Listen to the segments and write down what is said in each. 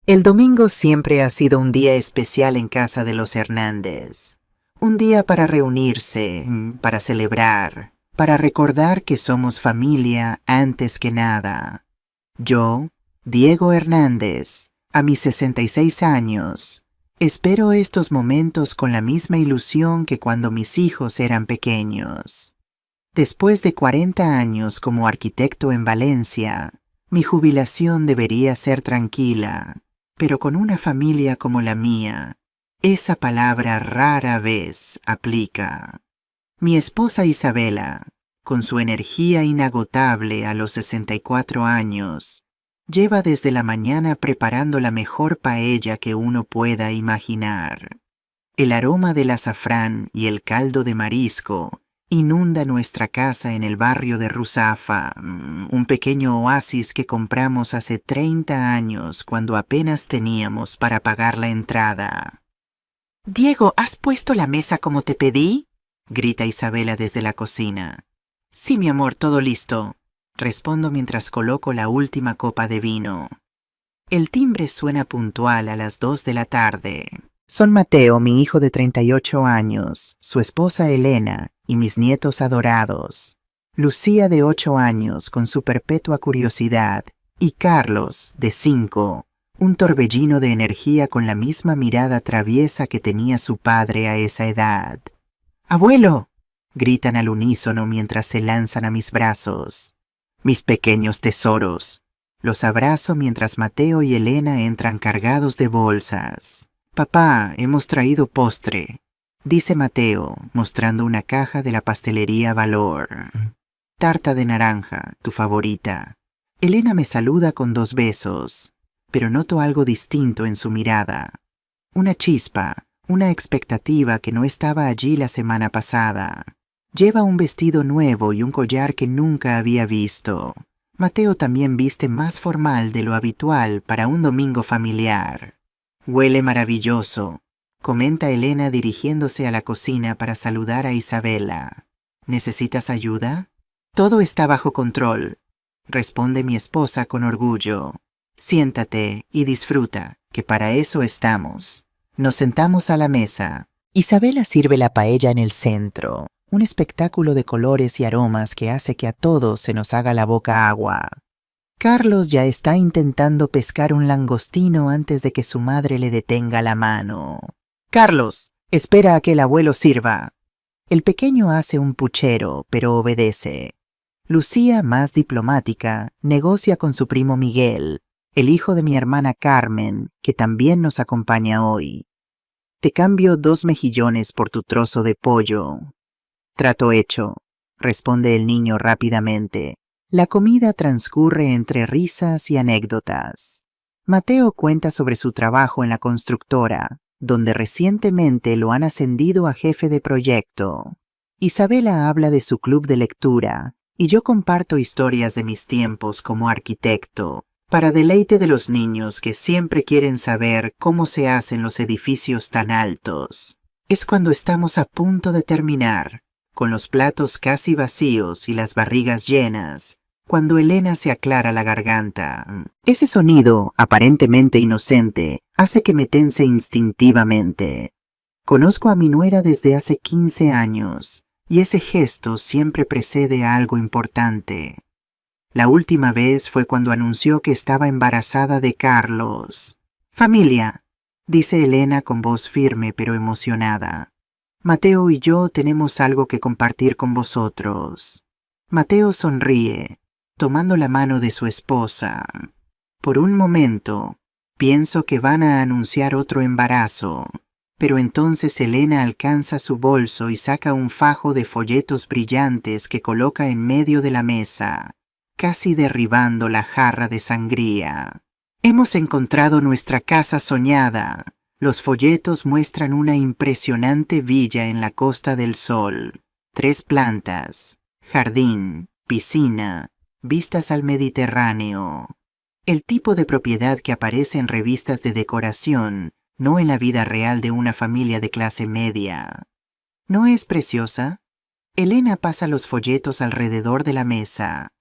El domingo siempre ha sido un día especial en casa de los Hernández. Un día para reunirse, para celebrar, para recordar que somos familia antes que nada. Yo, Diego Hernández, a mis 66 años, espero estos momentos con la misma ilusión que cuando mis hijos eran pequeños. Después de 40 años como arquitecto en Valencia, mi jubilación debería ser tranquila, pero con una familia como la mía, esa palabra rara vez aplica. Mi esposa Isabela, con su energía inagotable a los 64 años, lleva desde la mañana preparando la mejor paella que uno pueda imaginar. El aroma del azafrán y el caldo de marisco inunda nuestra casa en el barrio de Ruzafa, un pequeño oasis que compramos hace 30 años cuando apenas teníamos para pagar la entrada. «Diego, ¿has puesto la mesa como te pedí?», grita Isabela desde la cocina. «Sí, mi amor, todo listo», respondo mientras coloco la última copa de vino. El timbre suena puntual a las 2 de la tarde. Son Mateo, mi hijo de 38 años, su esposa Elena y mis nietos adorados, Lucía de 8 años con su perpetua curiosidad y Carlos de 5, un torbellino de energía con la misma mirada traviesa que tenía su padre a esa edad. «¡Abuelo!», gritan al unísono mientras se lanzan a mis brazos. «Mis pequeños tesoros». Los abrazo mientras Mateo y Elena entran cargados de bolsas. «Papá, hemos traído postre», dice Mateo, mostrando una caja de la pastelería Valor. «Tarta de naranja, tu favorita». Elena me saluda con 2 besos, pero noto algo distinto en su mirada. Una chispa, una expectativa que no estaba allí la semana pasada. Lleva un vestido nuevo y un collar que nunca había visto. Mateo también viste más formal de lo habitual para un domingo familiar. «Huele maravilloso», comenta Elena dirigiéndose a la cocina para saludar a Isabela. «¿Necesitas ayuda?» «Todo está bajo control», responde mi esposa con orgullo. «Siéntate y disfruta, que para eso estamos». Nos sentamos a la mesa. Isabela sirve la paella en el centro, un espectáculo de colores y aromas que hace que a todos se nos haga la boca agua. Carlos ya está intentando pescar un langostino antes de que su madre le detenga la mano. «Carlos, espera a que el abuelo sirva». El pequeño hace un puchero, pero obedece. Lucía, más diplomática, negocia con su primo Miguel, el hijo de mi hermana Carmen, que también nos acompaña hoy. «Te cambio 2 mejillones por tu trozo de pollo». «Trato hecho», responde el niño rápidamente. La comida transcurre entre risas y anécdotas. Mateo cuenta sobre su trabajo en la constructora, donde recientemente lo han ascendido a jefe de proyecto. Isabela habla de su club de lectura, y yo comparto historias de mis tiempos como arquitecto, para deleite de los niños que siempre quieren saber cómo se hacen los edificios tan altos. Es cuando estamos a punto de terminar, con los platos casi vacíos y las barrigas llenas, cuando Elena se aclara la garganta. Ese sonido, aparentemente inocente, hace que me tense instintivamente. Conozco a mi nuera desde hace 15 años, y ese gesto siempre precede a algo importante. La última vez fue cuando anunció que estaba embarazada de Carlos. «Familia», dice Elena con voz firme pero emocionada. «Mateo y yo tenemos algo que compartir con vosotros». Mateo sonríe, tomando la mano de su esposa. Por un momento, pienso que van a anunciar otro embarazo, pero entonces Elena alcanza su bolso y saca un fajo de folletos brillantes que coloca en medio de la mesa, casi derribando la jarra de sangría. «Hemos encontrado nuestra casa soñada». Los folletos muestran una impresionante villa en la Costa del Sol. 3 plantas, jardín, piscina, vistas al Mediterráneo. El tipo de propiedad que aparece en revistas de decoración, no en la vida real de una familia de clase media. ¿No es preciosa? Elena pasa los folletos alrededor de la mesa.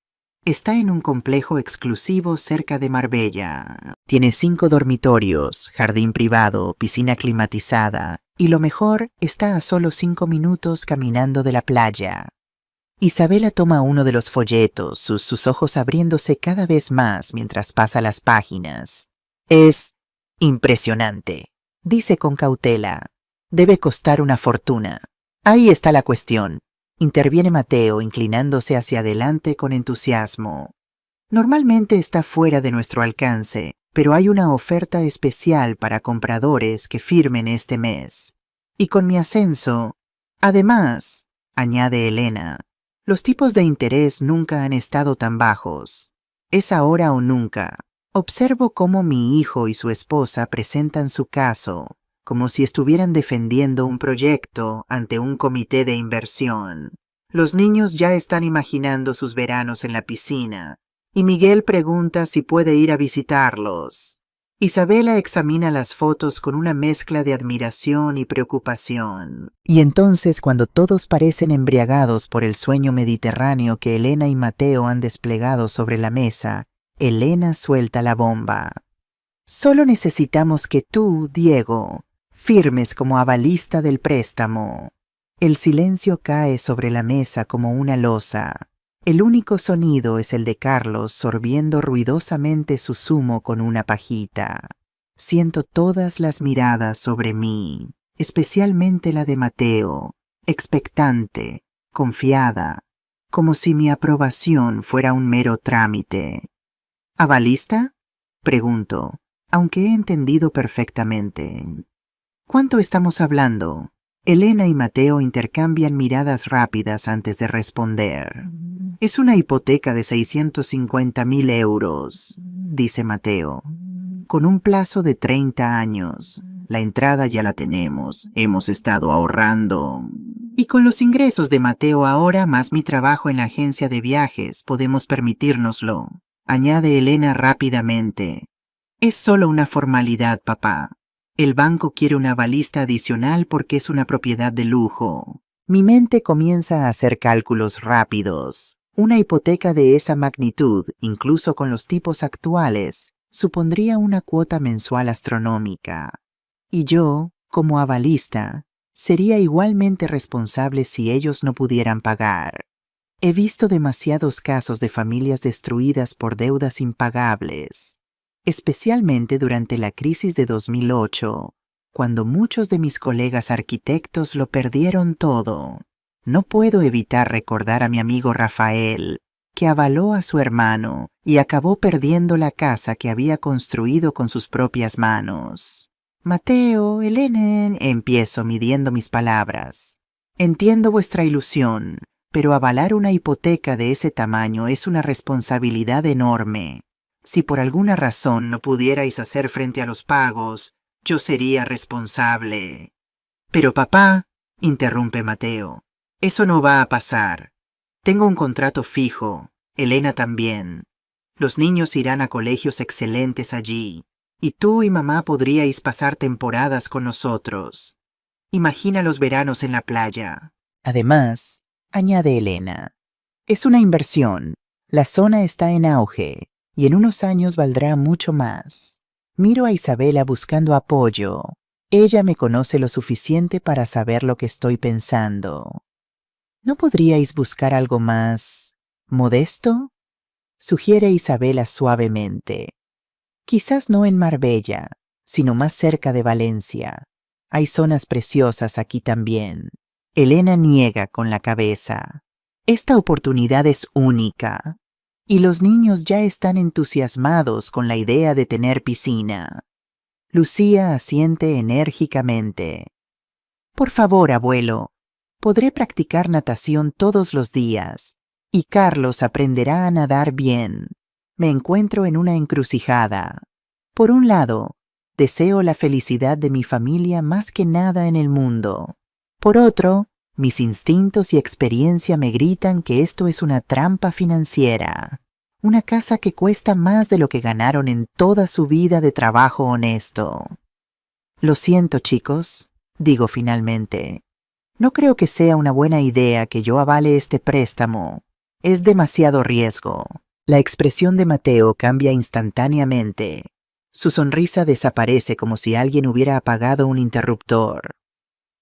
Está en un complejo exclusivo cerca de Marbella. Tiene 5 dormitorios, jardín privado, piscina climatizada y lo mejor, está a solo 5 minutos caminando de la playa. Isabela toma uno de los folletos, sus ojos abriéndose cada vez más mientras pasa las páginas. Es impresionante, dice con cautela. Debe costar una fortuna. Ahí está la cuestión. Interviene Mateo, inclinándose hacia adelante con entusiasmo. Normalmente está fuera de nuestro alcance, pero hay una oferta especial para compradores que firmen este mes. Y con mi ascenso, además, añade Elena, los tipos de interés nunca han estado tan bajos. Es ahora o nunca. Observo cómo mi hijo y su esposa presentan su caso, como si estuvieran defendiendo un proyecto ante un comité de inversión. Los niños ya están imaginando sus veranos en la piscina, y Miguel pregunta si puede ir a visitarlos. Isabela examina las fotos con una mezcla de admiración y preocupación. Y entonces, cuando todos parecen embriagados por el sueño mediterráneo que Elena y Mateo han desplegado sobre la mesa, Elena suelta la bomba. Solo necesitamos que tú, Diego, firmes como avalista del préstamo. El silencio cae sobre la mesa como una losa. El único sonido es el de Carlos sorbiendo ruidosamente su zumo con una pajita. Siento todas las miradas sobre mí, especialmente la de Mateo, expectante, confiada, como si mi aprobación fuera un mero trámite. ¿Avalista? Pregunto, aunque he entendido perfectamente. ¿Cuánto estamos hablando? Elena y Mateo intercambian miradas rápidas antes de responder. Es una hipoteca de 650.000 euros, dice Mateo, con un plazo de 30 años. La entrada ya la tenemos, hemos estado ahorrando. Y con los ingresos de Mateo ahora, más mi trabajo en la agencia de viajes, podemos permitírnoslo, añade Elena rápidamente. Es solo una formalidad, papá. El banco quiere una avalista adicional porque es una propiedad de lujo. Mi mente comienza a hacer cálculos rápidos. Una hipoteca de esa magnitud, incluso con los tipos actuales, supondría una cuota mensual astronómica. Y yo, como avalista, sería igualmente responsable si ellos no pudieran pagar. He visto demasiados casos de familias destruidas por deudas impagables, especialmente durante la crisis de 2008, cuando muchos de mis colegas arquitectos lo perdieron todo. No puedo evitar recordar a mi amigo Rafael, que avaló a su hermano y acabó perdiendo la casa que había construido con sus propias manos. Mateo, Elena, empiezo midiendo mis palabras. Entiendo vuestra ilusión, pero avalar una hipoteca de ese tamaño es una responsabilidad enorme. Si por alguna razón no pudierais hacer frente a los pagos, yo sería responsable. Pero papá, interrumpe Mateo, eso no va a pasar. Tengo un contrato fijo, Elena también. Los niños irán a colegios excelentes allí, y tú y mamá podríais pasar temporadas con nosotros. Imagina los veranos en la playa. Además, añade Elena, es una inversión. La zona está en auge, y en unos años valdrá mucho más. Miro a Isabela buscando apoyo. Ella me conoce lo suficiente para saber lo que estoy pensando. ¿No podríais buscar algo más modesto? Sugiere Isabela suavemente. Quizás no en Marbella, sino más cerca de Valencia. Hay zonas preciosas aquí también. Elena niega con la cabeza. Esta oportunidad es única. Y los niños ya están entusiasmados con la idea de tener piscina. Lucía asiente enérgicamente. Por favor, abuelo, podré practicar natación todos los días, y Carlos aprenderá a nadar bien. Me encuentro en una encrucijada. Por un lado, deseo la felicidad de mi familia más que nada en el mundo. Por otro, mis instintos y experiencia me gritan que esto es una trampa financiera. Una casa que cuesta más de lo que ganaron en toda su vida de trabajo honesto. Lo siento, chicos, digo finalmente. No creo que sea una buena idea que yo avale este préstamo. Es demasiado riesgo. La expresión de Mateo cambia instantáneamente. Su sonrisa desaparece como si alguien hubiera apagado un interruptor.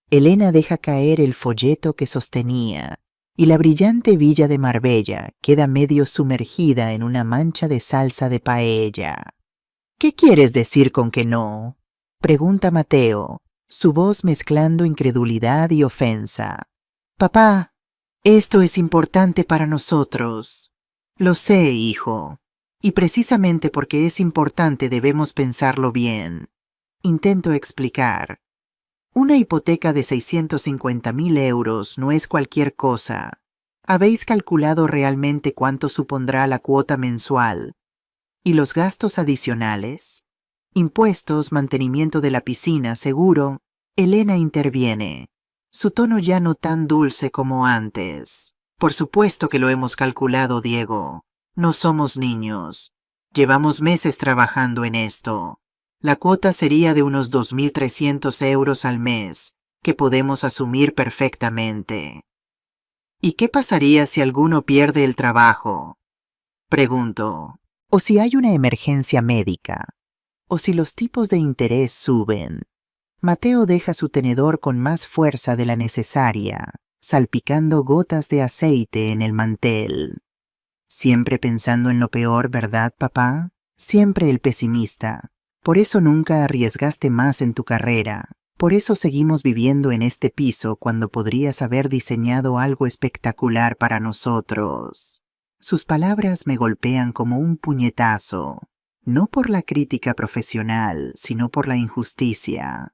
Elena deja caer el folleto que sostenía, y la brillante villa de Marbella queda medio sumergida en una mancha de salsa de paella. ¿Qué quieres decir con que no?, pregunta Mateo, su voz mezclando incredulidad y ofensa. Papá, esto es importante para nosotros. Lo sé, hijo, y precisamente porque es importante debemos pensarlo bien. Intento explicar. Una hipoteca de 650.000 euros no es cualquier cosa. ¿Habéis calculado realmente cuánto supondrá la cuota mensual? ¿Y los gastos adicionales? Impuestos, mantenimiento de la piscina, seguro. Elena interviene, su tono ya no tan dulce como antes. Por supuesto que lo hemos calculado, Diego. No somos niños. Llevamos meses trabajando en esto. La cuota sería de unos 2.300 euros al mes, que podemos asumir perfectamente. ¿Y qué pasaría si alguno pierde el trabajo?, pregunto. O si hay una emergencia médica, o si los tipos de interés suben. Mateo deja su tenedor con más fuerza de la necesaria, salpicando gotas de aceite en el mantel. Siempre pensando en lo peor, ¿verdad, papá? Siempre el pesimista. Por eso nunca arriesgaste más en tu carrera. Por eso seguimos viviendo en este piso cuando podrías haber diseñado algo espectacular para nosotros. Sus palabras me golpean como un puñetazo, no por la crítica profesional, sino por la injusticia.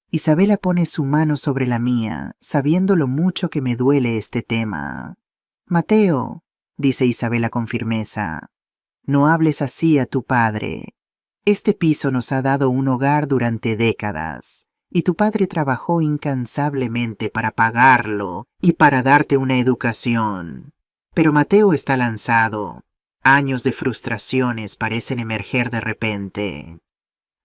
Isabela pone su mano sobre la mía, sabiendo lo mucho que me duele este tema. Mateo, dice Isabela con firmeza, no hables así a tu padre. Este piso nos ha dado un hogar durante décadas, y tu padre trabajó incansablemente para pagarlo y para darte una educación. Pero Mateo está lanzado. Años de frustraciones parecen emerger de repente.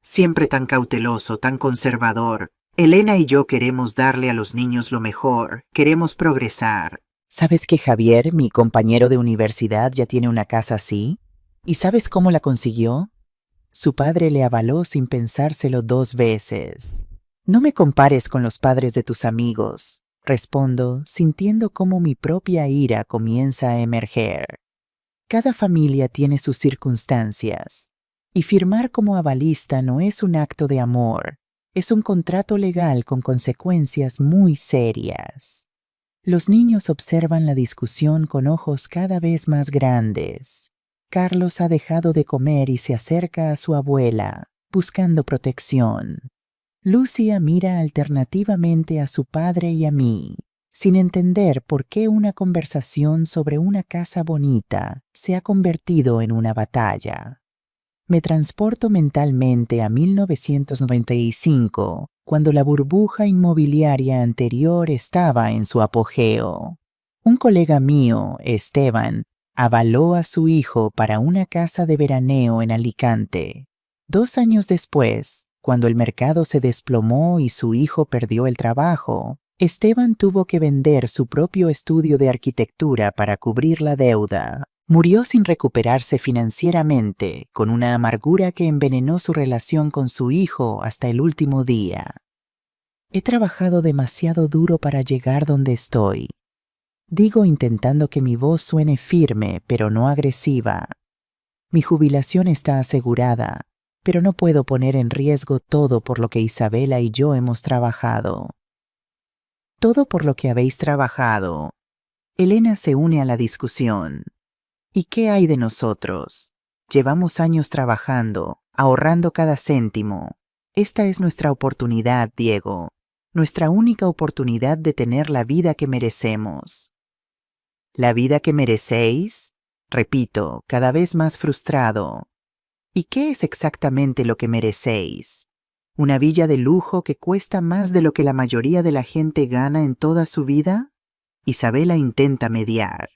Siempre tan cauteloso, tan conservador. Elena y yo queremos darle a los niños lo mejor, queremos progresar. ¿Sabes que Javier, mi compañero de universidad, ya tiene una casa así? ¿Y sabes cómo la consiguió? Su padre le avaló sin pensárselo 2 veces. No me compares con los padres de tus amigos, respondo, sintiendo cómo mi propia ira comienza a emerger. Cada familia tiene sus circunstancias, y firmar como avalista no es un acto de amor, es un contrato legal con consecuencias muy serias. Los niños observan la discusión con ojos cada vez más grandes. Carlos ha dejado de comer y se acerca a su abuela, buscando protección. Lucia mira alternativamente a su padre y a mí, sin entender por qué una conversación sobre una casa bonita se ha convertido en una batalla. Me transporto mentalmente a 1995, cuando la burbuja inmobiliaria anterior estaba en su apogeo. Un colega mío, Esteban, avaló a su hijo para una casa de veraneo en Alicante. 2 años después, cuando el mercado se desplomó y su hijo perdió el trabajo, Esteban tuvo que vender su propio estudio de arquitectura para cubrir la deuda. Murió sin recuperarse financieramente, con una amargura que envenenó su relación con su hijo hasta el último día. He trabajado demasiado duro para llegar donde estoy. Digo intentando que mi voz suene firme, pero no agresiva. Mi jubilación está asegurada, pero no puedo poner en riesgo todo por lo que Isabela y yo hemos trabajado. Todo por lo que habéis trabajado. Elena se une a la discusión. ¿Y qué hay de nosotros? Llevamos años trabajando, ahorrando cada céntimo. Esta es nuestra oportunidad, Diego. Nuestra única oportunidad de tener la vida que merecemos. ¿La vida que merecéis? Repito, cada vez más frustrado. ¿Y qué es exactamente lo que merecéis? ¿Una villa de lujo que cuesta más de lo que la mayoría de la gente gana en toda su vida? Isabela intenta mediar.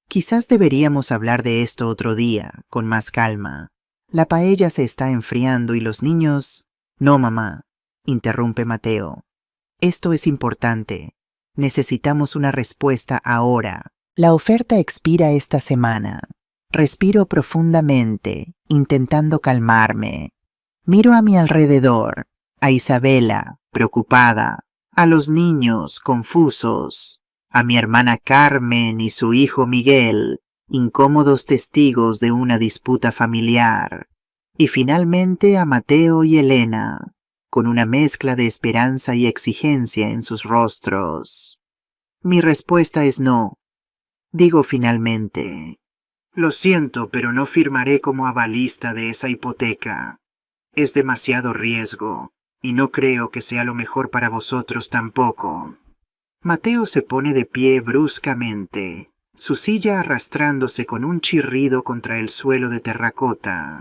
Quizás deberíamos hablar de esto otro día, con más calma. La paella se está enfriando y los niños... No, mamá, interrumpe Mateo. Esto es importante. Necesitamos una respuesta ahora. La oferta expira esta semana. Respiro profundamente, intentando calmarme. Miro a mi alrededor, a Isabela, preocupada, a los niños, confusos, a mi hermana Carmen y su hijo Miguel, incómodos testigos de una disputa familiar, y finalmente a Mateo y Elena, con una mezcla de esperanza y exigencia en sus rostros. Mi respuesta es no. Digo finalmente, lo siento, pero no firmaré como avalista de esa hipoteca. Es demasiado riesgo, y no creo que sea lo mejor para vosotros tampoco. Mateo se pone de pie bruscamente, su silla arrastrándose con un chirrido contra el suelo de terracota.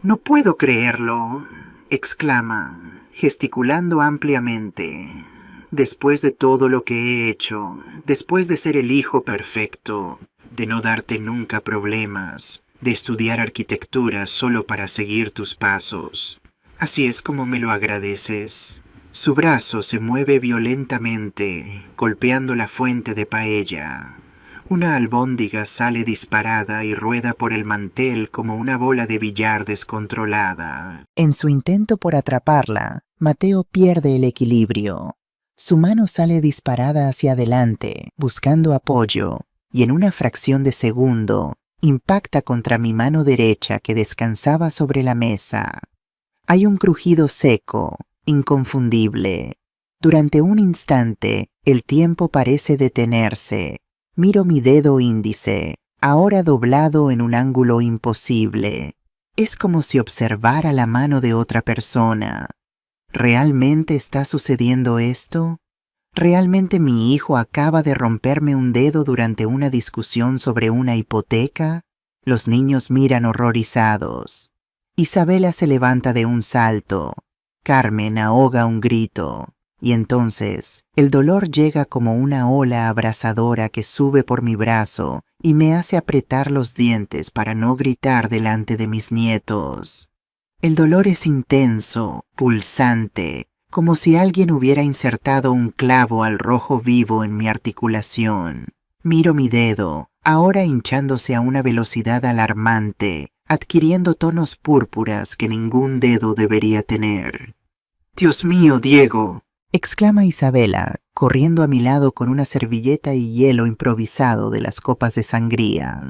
No puedo creerlo, exclama, gesticulando ampliamente. Después de todo lo que he hecho, después de ser el hijo perfecto, de no darte nunca problemas, de estudiar arquitectura solo para seguir tus pasos. Así es como me lo agradeces. Su brazo se mueve violentamente, golpeando la fuente de paella. Una albóndiga sale disparada y rueda por el mantel como una bola de billar descontrolada. En su intento por atraparla, Mateo pierde el equilibrio. Su mano sale disparada hacia adelante, buscando apoyo, y en una fracción de segundo, impacta contra mi mano derecha que descansaba sobre la mesa. Hay un crujido seco, inconfundible. Durante un instante, el tiempo parece detenerse. Miro mi dedo índice, ahora doblado en un ángulo imposible. Es como si observara la mano de otra persona. ¿Realmente está sucediendo esto? ¿Realmente mi hijo acaba de romperme un dedo durante una discusión sobre una hipoteca? Los niños miran horrorizados. Isabela se levanta de un salto. Carmen ahoga un grito. Y entonces, el dolor llega como una ola abrasadora que sube por mi brazo y me hace apretar los dientes para no gritar delante de mis nietos. El dolor es intenso, pulsante, como si alguien hubiera insertado un clavo al rojo vivo en mi articulación. Miro mi dedo, ahora hinchándose a una velocidad alarmante, adquiriendo tonos púrpuras que ningún dedo debería tener. «Dios mío, Diego», exclama Isabela, corriendo a mi lado con una servilleta y hielo improvisado de las copas de sangría.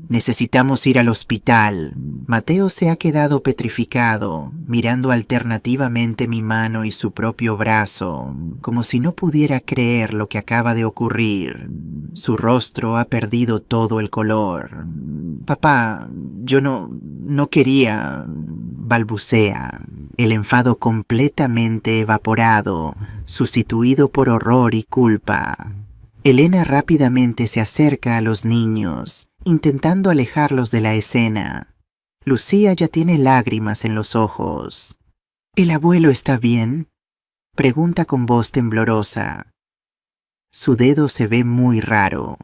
«Necesitamos ir al hospital». Mateo se ha quedado petrificado, mirando alternativamente mi mano y su propio brazo, como si no pudiera creer lo que acaba de ocurrir. Su rostro ha perdido todo el color. «Papá, yo no quería», balbucea, el enfado completamente evaporado, sustituido por horror y culpa. Elena rápidamente se acerca a los niños, intentando alejarlos de la escena. Lucía ya tiene lágrimas en los ojos. «¿El abuelo está bien?», pregunta con voz temblorosa. Su dedo se ve muy raro.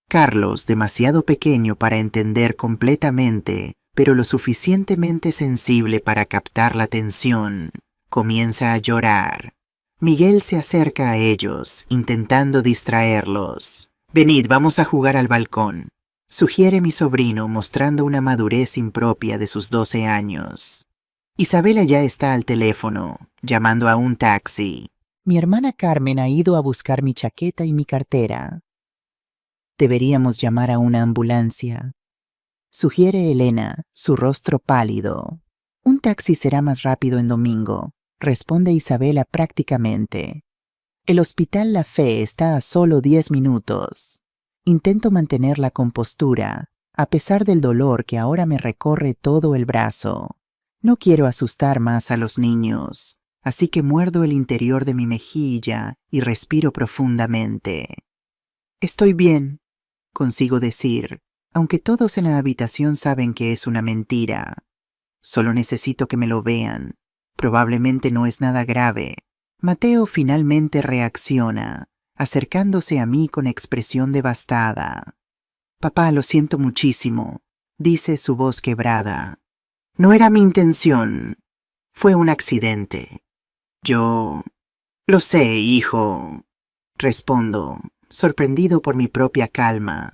Carlos, demasiado pequeño para entender completamente, pero lo suficientemente sensible para captar la tensión, comienza a llorar. Miguel se acerca a ellos, intentando distraerlos. «Venid, vamos a jugar al balcón», sugiere mi sobrino, mostrando una madurez impropia de sus 12 años. Isabela ya está al teléfono, llamando a un taxi. Mi hermana Carmen ha ido a buscar mi chaqueta y mi cartera. Deberíamos llamar a una ambulancia, sugiere Elena, su rostro pálido. Un taxi será más rápido en domingo, responde Isabela prácticamente. El hospital La Fe está a solo 10 minutos. Intento mantener la compostura, a pesar del dolor que ahora me recorre todo el brazo. No quiero asustar más a los niños, así que muerdo el interior de mi mejilla y respiro profundamente. «Estoy bien», consigo decir, aunque todos en la habitación saben que es una mentira. Solo necesito que me lo vean. Probablemente no es nada grave. Mateo finalmente reacciona, acercándose a mí con expresión devastada. «Papá, lo siento muchísimo», dice su voz quebrada. «No era mi intención. Fue un accidente». «Yo... lo sé, hijo», respondo, sorprendido por mi propia calma.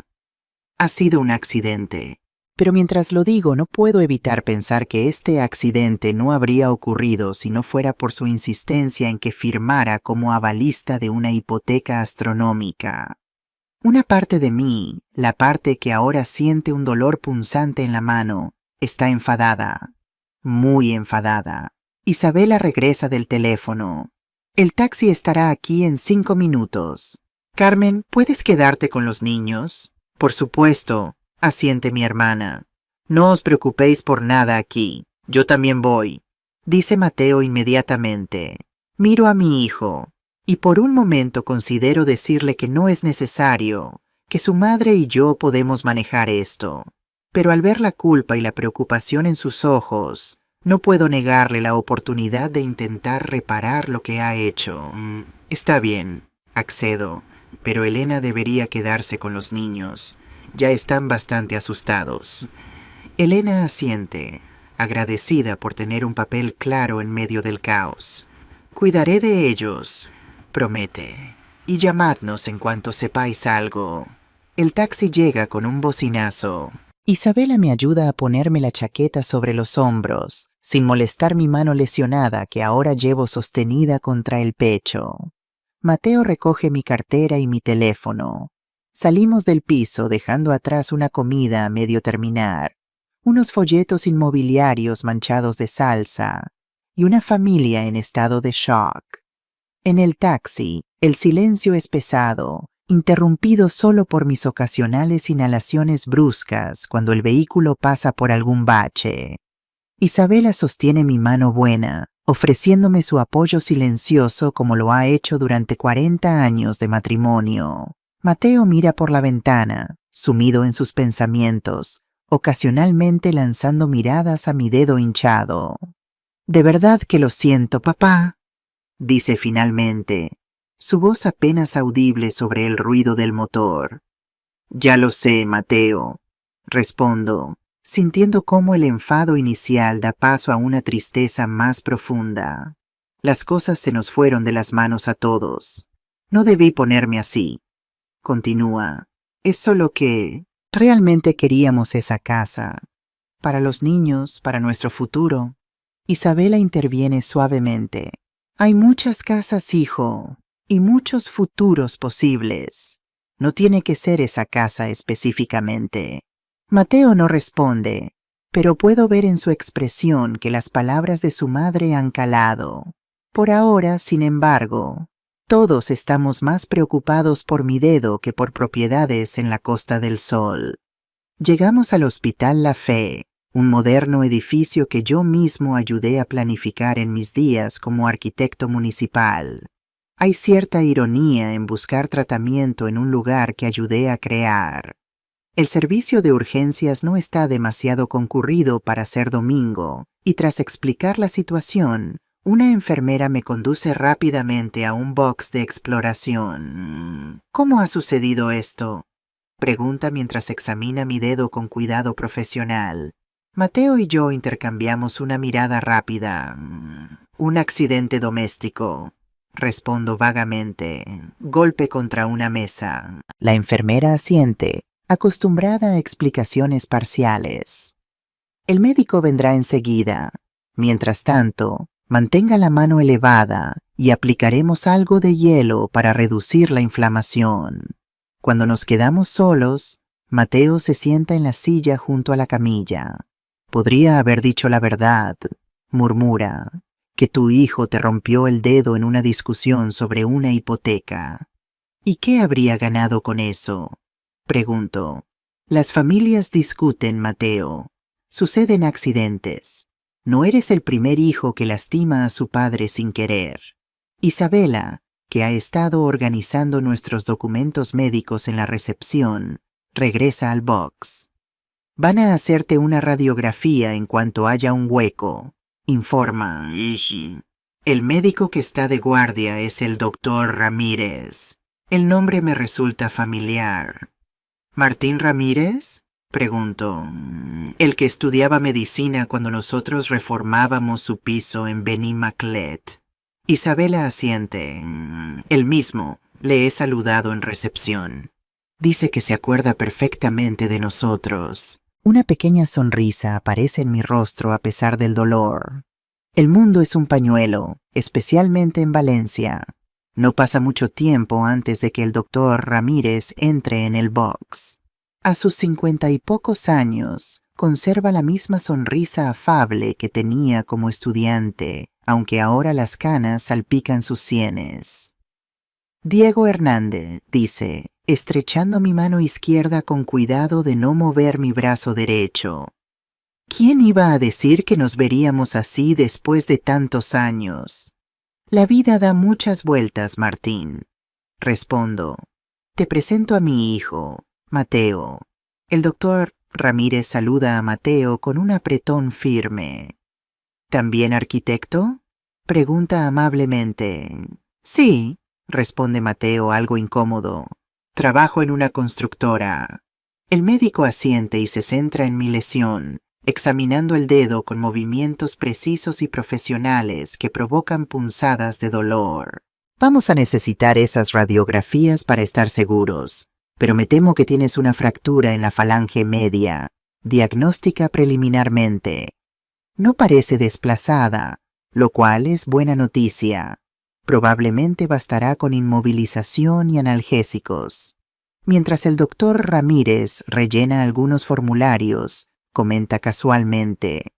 Ha sido un accidente. Pero mientras lo digo, no puedo evitar pensar que este accidente no habría ocurrido si no fuera por su insistencia en que firmara como avalista de una hipoteca astronómica. Una parte de mí, la parte que ahora siente un dolor punzante en la mano, está enfadada, muy enfadada. Isabela regresa del teléfono. El taxi estará aquí en 5 minutos. Carmen, ¿puedes quedarte con los niños? Por supuesto, asiente mi hermana. No os preocupéis por nada aquí. Yo también voy, dice Mateo inmediatamente. Miro a mi hijo, y por un momento considero decirle que no es necesario, que su madre y yo podemos manejar esto. Pero al ver la culpa y la preocupación en sus ojos, no puedo negarle la oportunidad de intentar reparar lo que ha hecho. Está bien, accedo, pero Elena debería quedarse con los niños. Ya están bastante asustados. Elena asiente, agradecida por tener un papel claro en medio del caos. Cuidaré de ellos, promete, y llamadnos en cuanto sepáis algo. El taxi llega con un bocinazo. Isabela me ayuda a ponerme la chaqueta sobre los hombros, sin molestar mi mano lesionada que ahora llevo sostenida contra el pecho. Mateo recoge mi cartera y mi teléfono. Salimos del piso dejando atrás una comida a medio terminar, unos folletos inmobiliarios manchados de salsa y una familia en estado de shock. En el taxi, el silencio es pesado, interrumpido solo por mis ocasionales inhalaciones bruscas cuando el vehículo pasa por algún bache. Isabela sostiene mi mano buena, ofreciéndome su apoyo silencioso como lo ha hecho durante 40 años de matrimonio. Mateo mira por la ventana, sumido en sus pensamientos, ocasionalmente lanzando miradas a mi dedo hinchado. «De verdad que lo siento, papá», dice finalmente, su voz apenas audible sobre el ruido del motor. «Ya lo sé, Mateo», respondo, sintiendo cómo el enfado inicial da paso a una tristeza más profunda. Las cosas se nos fueron de las manos a todos. No debí ponerme así. Continúa. Es solo que realmente queríamos esa casa. Para los niños, para nuestro futuro. Isabela interviene suavemente. Hay muchas casas, hijo, y muchos futuros posibles. No tiene que ser esa casa específicamente. Mateo no responde, pero puedo ver en su expresión que las palabras de su madre han calado. Por ahora, sin embargo, todos estamos más preocupados por mi dedo que por propiedades en la Costa del Sol. Llegamos al Hospital La Fe, un moderno edificio que yo mismo ayudé a planificar en mis días como arquitecto municipal. Hay cierta ironía en buscar tratamiento en un lugar que ayudé a crear. El servicio de urgencias no está demasiado concurrido para ser domingo, y tras explicar la situación, una enfermera me conduce rápidamente a un box de exploración. «¿Cómo ha sucedido esto?», pregunta mientras examina mi dedo con cuidado profesional. Mateo y yo intercambiamos una mirada rápida. «Un accidente doméstico», respondo vagamente. «Golpe contra una mesa». La enfermera asiente, acostumbrada a explicaciones parciales. «El médico vendrá enseguida. Mientras tanto, mantenga la mano elevada y aplicaremos algo de hielo para reducir la inflamación». Cuando nos quedamos solos, Mateo se sienta en la silla junto a la camilla. «Podría haber dicho la verdad», murmura, «que tu hijo te rompió el dedo en una discusión sobre una hipoteca. ¿Y qué habría ganado con eso?», pregunto. «Las familias discuten, Mateo. Suceden accidentes. No eres el primer hijo que lastima a su padre sin querer. Isabela, que ha estado organizando nuestros documentos médicos en la recepción, regresa al box. Van a hacerte una radiografía en cuanto haya un hueco», informa. «El médico que está de guardia es el doctor Ramírez. El nombre me resulta familiar». «¿Martín Ramírez?», pregunto. «El que estudiaba medicina cuando nosotros reformábamos su piso en Benimaclet». Isabela asiente. «El mismo. Le he saludado en recepción». Dice que se acuerda perfectamente de nosotros. Una pequeña sonrisa aparece en mi rostro a pesar del dolor. El mundo es un pañuelo, especialmente en Valencia. No pasa mucho tiempo antes de que el doctor Ramírez entre en el box. A sus 50 y pocos años, conserva la misma sonrisa afable que tenía como estudiante, aunque ahora las canas salpican sus sienes. Diego Hernández, dice, estrechando mi mano izquierda con cuidado de no mover mi brazo derecho. ¿Quién iba a decir que nos veríamos así después de tantos años? La vida da muchas vueltas, Martín. Respondo. Te presento a mi hijo, Mateo. El doctor Ramírez saluda a Mateo con un apretón firme. ¿También arquitecto? Pregunta amablemente. Sí, responde Mateo algo incómodo. Trabajo en una constructora. El médico asiente y se centra en mi lesión, examinando el dedo con movimientos precisos y profesionales que provocan punzadas de dolor. Vamos a necesitar esas radiografías para estar seguros, pero me temo que tienes una fractura en la falange media. Diagnóstica preliminarmente. No parece desplazada, lo cual es buena noticia. Probablemente bastará con inmovilización y analgésicos. Mientras el doctor Ramírez rellena algunos formularios, comenta casualmente.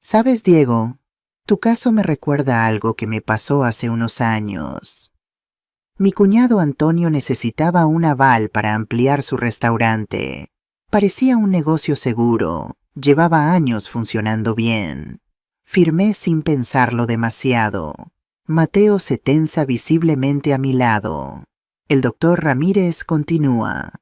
¿Sabes, Diego? Tu caso me recuerda a algo que me pasó hace unos años. Mi cuñado Antonio necesitaba un aval para ampliar su restaurante. Parecía un negocio seguro, llevaba años funcionando bien. Firmé sin pensarlo demasiado. Mateo se tensa visiblemente a mi lado. El doctor Ramírez continúa.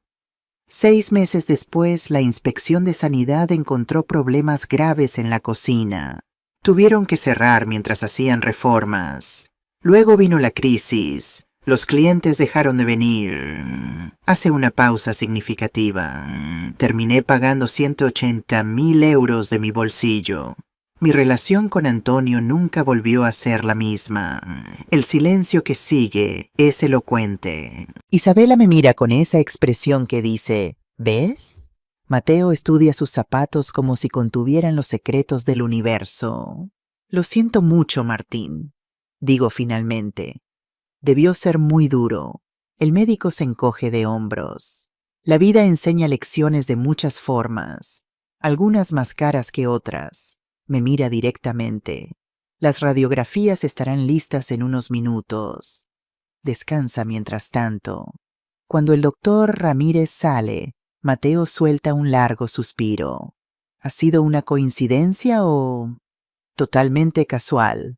6 meses después, la inspección de sanidad encontró problemas graves en la cocina. Tuvieron que cerrar mientras hacían reformas. Luego vino la crisis. Los clientes dejaron de venir. Hace una pausa significativa. Terminé pagando 180.000 euros de mi bolsillo. Mi relación con Antonio nunca volvió a ser la misma. El silencio que sigue es elocuente. Isabela me mira con esa expresión que dice, ¿ves? Mateo estudia sus zapatos como si contuvieran los secretos del universo. Lo siento mucho, Martín. Digo finalmente. Debió ser muy duro. El médico se encoge de hombros. La vida enseña lecciones de muchas formas, algunas más caras que otras. Me mira directamente. Las radiografías estarán listas en unos minutos. Descansa mientras tanto. Cuando el doctor Ramírez sale, Mateo suelta un largo suspiro. ¿Ha sido una coincidencia o...? Totalmente casual,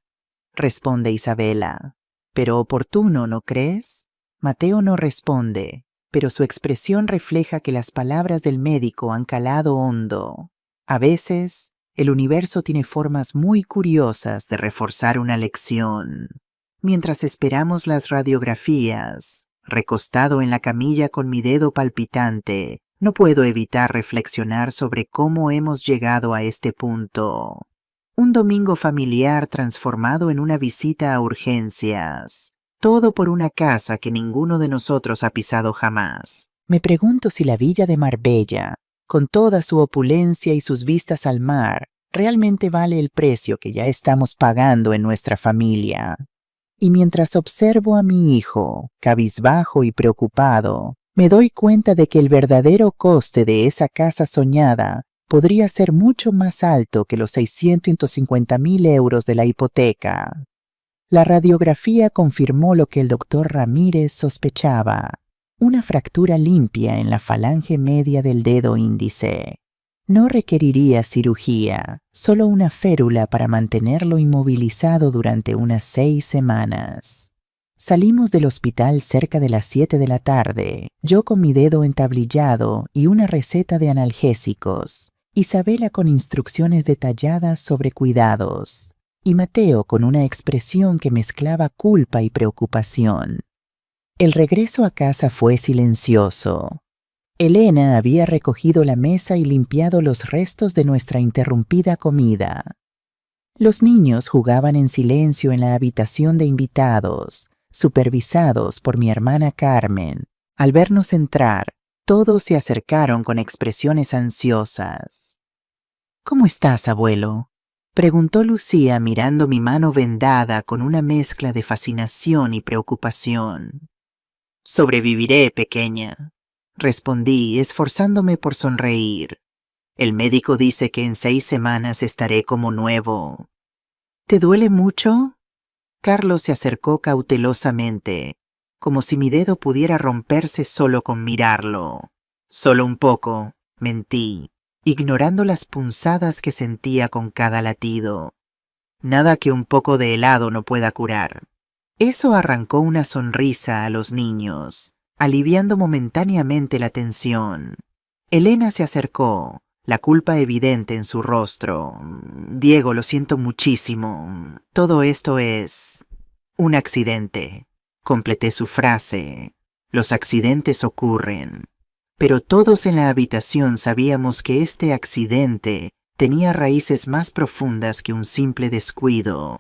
responde Isabela. Pero oportuno, ¿no crees? Mateo no responde, pero su expresión refleja que las palabras del médico han calado hondo. A veces, el universo tiene formas muy curiosas de reforzar una lección. Mientras esperamos las radiografías, recostado en la camilla con mi dedo palpitante, no puedo evitar reflexionar sobre cómo hemos llegado a este punto. Un domingo familiar transformado en una visita a urgencias. Todo por una casa que ninguno de nosotros ha pisado jamás. Me pregunto si la villa de Marbella, con toda su opulencia y sus vistas al mar, realmente vale el precio que ya estamos pagando en nuestra familia. Y mientras observo a mi hijo, cabizbajo y preocupado, me doy cuenta de que el verdadero coste de esa casa soñada podría ser mucho más alto que los 650.000 euros de la hipoteca. La radiografía confirmó lo que el doctor Ramírez sospechaba, una fractura limpia en la falange media del dedo índice. No requeriría cirugía, solo una férula para mantenerlo inmovilizado durante unas 6 semanas. Salimos del hospital cerca de las 7 de la tarde, yo con mi dedo entablillado y una receta de analgésicos, Isabela con instrucciones detalladas sobre cuidados, y Mateo con una expresión que mezclaba culpa y preocupación. El regreso a casa fue silencioso. Elena había recogido la mesa y limpiado los restos de nuestra interrumpida comida. Los niños jugaban en silencio en la habitación de invitados, supervisados por mi hermana Carmen, Al vernos entrar, todos se acercaron con expresiones ansiosas. ¿Cómo estás, abuelo?, preguntó Lucía mirando mi mano vendada con una mezcla de fascinación y preocupación. Sobreviviré, pequeña, respondí, esforzándome por sonreír. El médico dice que en 6 semanas estaré como nuevo. ¿Te duele mucho? Carlos se acercó cautelosamente, como si mi dedo pudiera romperse solo con mirarlo. Solo un poco, mentí, ignorando las punzadas que sentía con cada latido. Nada que un poco de helado no pueda curar. Eso arrancó una sonrisa a los niños, aliviando momentáneamente la tensión. Elena se acercó, la culpa evidente en su rostro. Diego, lo siento muchísimo. Todo esto es un accidente. Completé su frase. Los accidentes ocurren. Pero todos en la habitación sabíamos que este accidente tenía raíces más profundas que un simple descuido.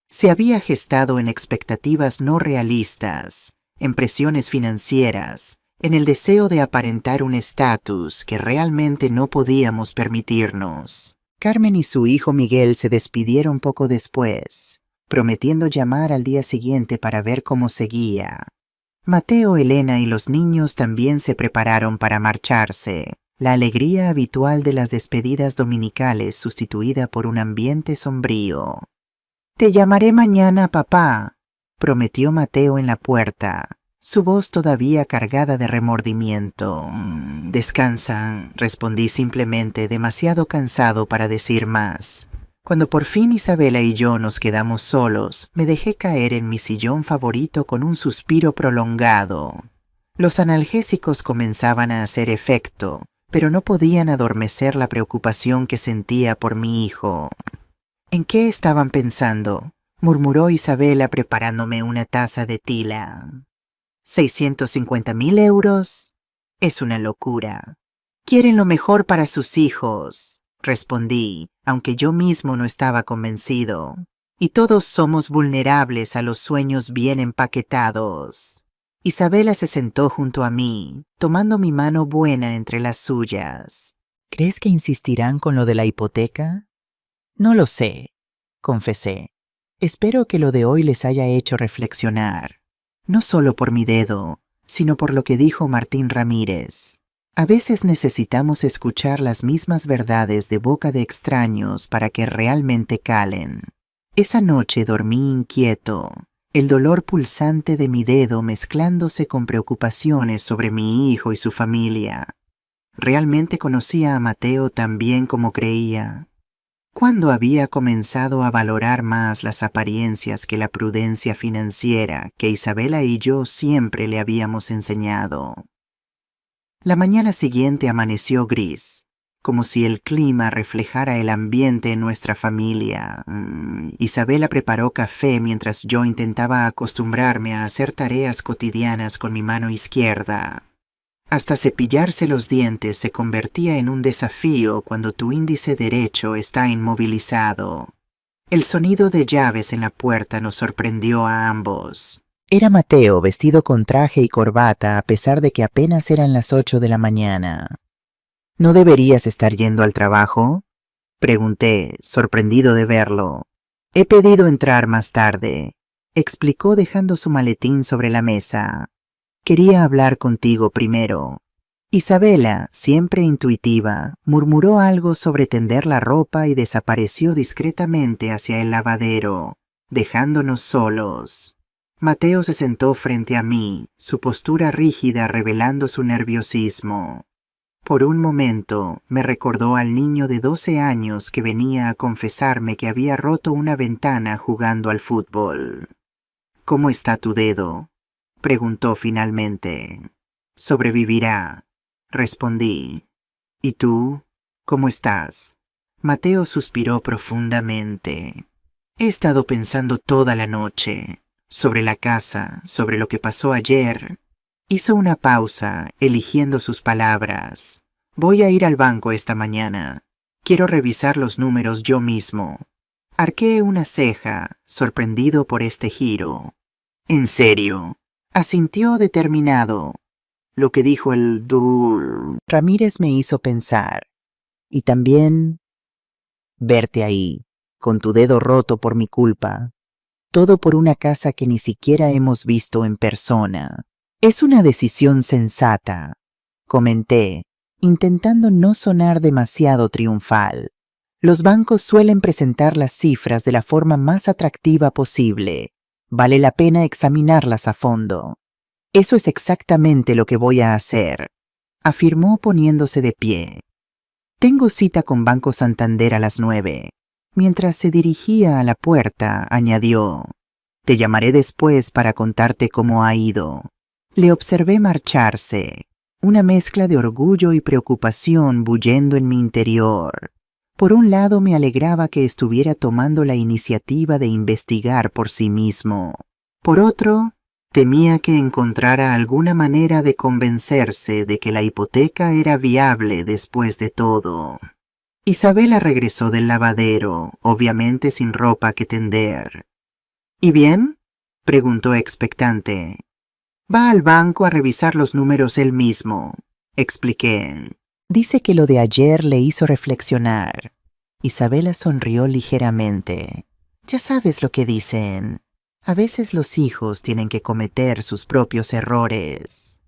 Se había gestado en expectativas no realistas, en presiones financieras, en el deseo de aparentar un estatus que realmente no podíamos permitirnos. Carmen y su hijo Miguel se despidieron poco después, prometiendo llamar al día siguiente para ver cómo seguía. Mateo, Elena y los niños también se prepararon para marcharse, la alegría habitual de las despedidas dominicales sustituida por un ambiente sombrío. «Te llamaré mañana, papá», prometió Mateo en la puerta, su voz todavía cargada de remordimiento. «Descansa», respondí simplemente, demasiado cansado para decir más. Cuando por fin Isabela y yo nos quedamos solos, me dejé caer en mi sillón favorito con un suspiro prolongado. Los analgésicos comenzaban a hacer efecto, pero no podían adormecer la preocupación que sentía por mi hijo. ¿En qué estaban pensando?, murmuró Isabela preparándome una taza de tila. ¿650.000 euros? Es una locura. Quieren lo mejor para sus hijos, respondí, aunque yo mismo no estaba convencido. Y todos somos vulnerables a los sueños bien empaquetados. Isabela se sentó junto a mí, tomando mi mano buena entre las suyas. ¿Crees que insistirán con lo de la hipoteca? No lo sé, confesé. Espero que lo de hoy les haya hecho reflexionar. No solo por mi dedo, sino por lo que dijo Martín Ramírez. A veces necesitamos escuchar las mismas verdades de boca de extraños para que realmente calen. Esa noche dormí inquieto, el dolor pulsante de mi dedo mezclándose con preocupaciones sobre mi hijo y su familia. ¿Realmente conocía a Mateo tan bien como creía? ¿Cuándo había comenzado a valorar más las apariencias que la prudencia financiera que Isabela y yo siempre le habíamos enseñado? La mañana siguiente amaneció gris, como si el clima reflejara el ambiente en nuestra familia. Isabela preparó café mientras yo intentaba acostumbrarme a hacer tareas cotidianas con mi mano izquierda. Hasta cepillarse los dientes se convertía en un desafío cuando tu índice derecho está inmovilizado. El sonido de llaves en la puerta nos sorprendió a ambos. Era Mateo, vestido con traje y corbata a pesar de que apenas eran las 8 de la mañana. ¿No deberías estar yendo al trabajo?, pregunté, sorprendido de verlo. He pedido entrar más tarde, explicó dejando su maletín sobre la mesa. Quería hablar contigo primero. Isabela, siempre intuitiva, murmuró algo sobre tender la ropa y desapareció discretamente hacia el lavadero, dejándonos solos. Mateo se sentó frente a mí, su postura rígida revelando su nerviosismo. Por un momento me recordó al niño de 12 años que venía a confesarme que había roto una ventana jugando al fútbol. ¿Cómo está tu dedo?, preguntó finalmente. Sobrevivirá, respondí. ¿Y tú? ¿Cómo estás? Mateo suspiró profundamente. He estado pensando toda la noche, sobre la casa, sobre lo que pasó ayer. Hizo una pausa, eligiendo sus palabras. Voy a ir al banco esta mañana. Quiero revisar los números yo mismo. Arqué una ceja, sorprendido por este giro. ¿En serio?, asintió determinado. Lo que dijo el Dur. Ramírez me hizo pensar. Y también verte ahí, con tu dedo roto por mi culpa. Todo por una casa que ni siquiera hemos visto en persona. Es una decisión sensata, comenté, intentando no sonar demasiado triunfal. Los bancos suelen presentar las cifras de la forma más atractiva posible. Vale la pena examinarlas a fondo. Eso es exactamente lo que voy a hacer, afirmó poniéndose de pie. Tengo cita con Banco Santander a las 9. Mientras se dirigía a la puerta, añadió, te llamaré después para contarte cómo ha ido. Le observé marcharse, una mezcla de orgullo y preocupación bullendo en mi interior. Por un lado me alegraba que estuviera tomando la iniciativa de investigar por sí mismo. Por otro, temía que encontrara alguna manera de convencerse de que la hipoteca era viable después de todo. Isabela regresó del lavadero, obviamente sin ropa que tender. ¿Y bien?, preguntó expectante. Va al banco a revisar los números él mismo, expliqué. Dice que lo de ayer le hizo reflexionar. Isabela sonrió ligeramente. Ya sabes lo que dicen. A veces los hijos tienen que cometer sus propios errores.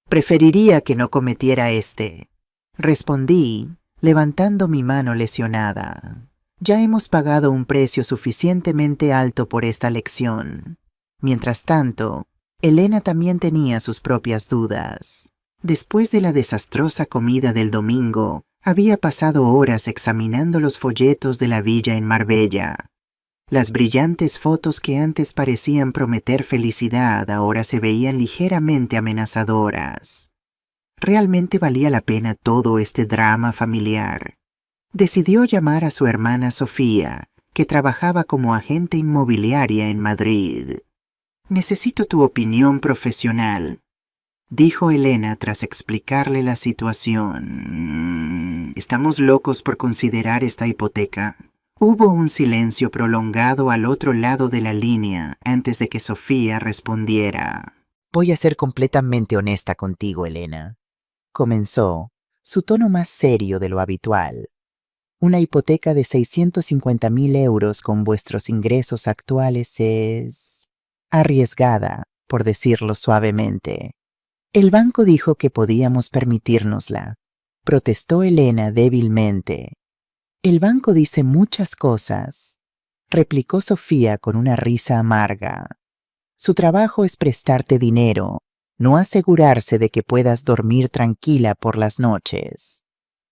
Preferiría que no cometiera este, respondí, levantando mi mano lesionada. Ya hemos pagado un precio suficientemente alto por esta lección. Mientras tanto, Elena también tenía sus propias dudas. Después de la desastrosa comida del domingo, había pasado horas examinando los folletos de la villa en Marbella. Las brillantes fotos que antes parecían prometer felicidad ahora se veían ligeramente amenazadoras. ¿Realmente valía la pena todo este drama familiar? Decidió llamar a su hermana Sofía, que trabajaba como agente inmobiliaria en Madrid. Necesito tu opinión profesional, dijo Elena tras explicarle la situación. ¿Estamos locos por considerar esta hipoteca? Hubo un silencio prolongado al otro lado de la línea antes de que Sofía respondiera. Voy a ser completamente honesta contigo, Elena. Comenzó, su tono más serio de lo habitual. Una hipoteca de 650.000 euros con vuestros ingresos actuales es arriesgada, por decirlo suavemente. El banco dijo que podíamos permitírnosla, protestó Elena débilmente. El banco dice muchas cosas, replicó Sofía con una risa amarga. Su trabajo es prestarte dinero, no asegurarse de que puedas dormir tranquila por las noches.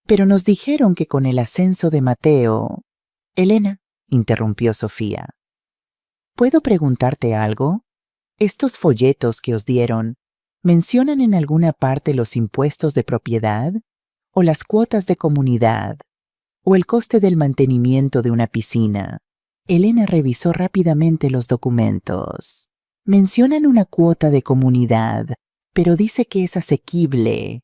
Pero nos dijeron que con el ascenso de Mateo... Elena, interrumpió Sofía. ¿Puedo preguntarte algo? ¿Estos folletos que os dieron mencionan en alguna parte los impuestos de propiedad? ¿O las cuotas de comunidad? ¿O el coste del mantenimiento de una piscina? Elena revisó rápidamente los documentos. Mencionan una cuota de comunidad, pero dice que es asequible.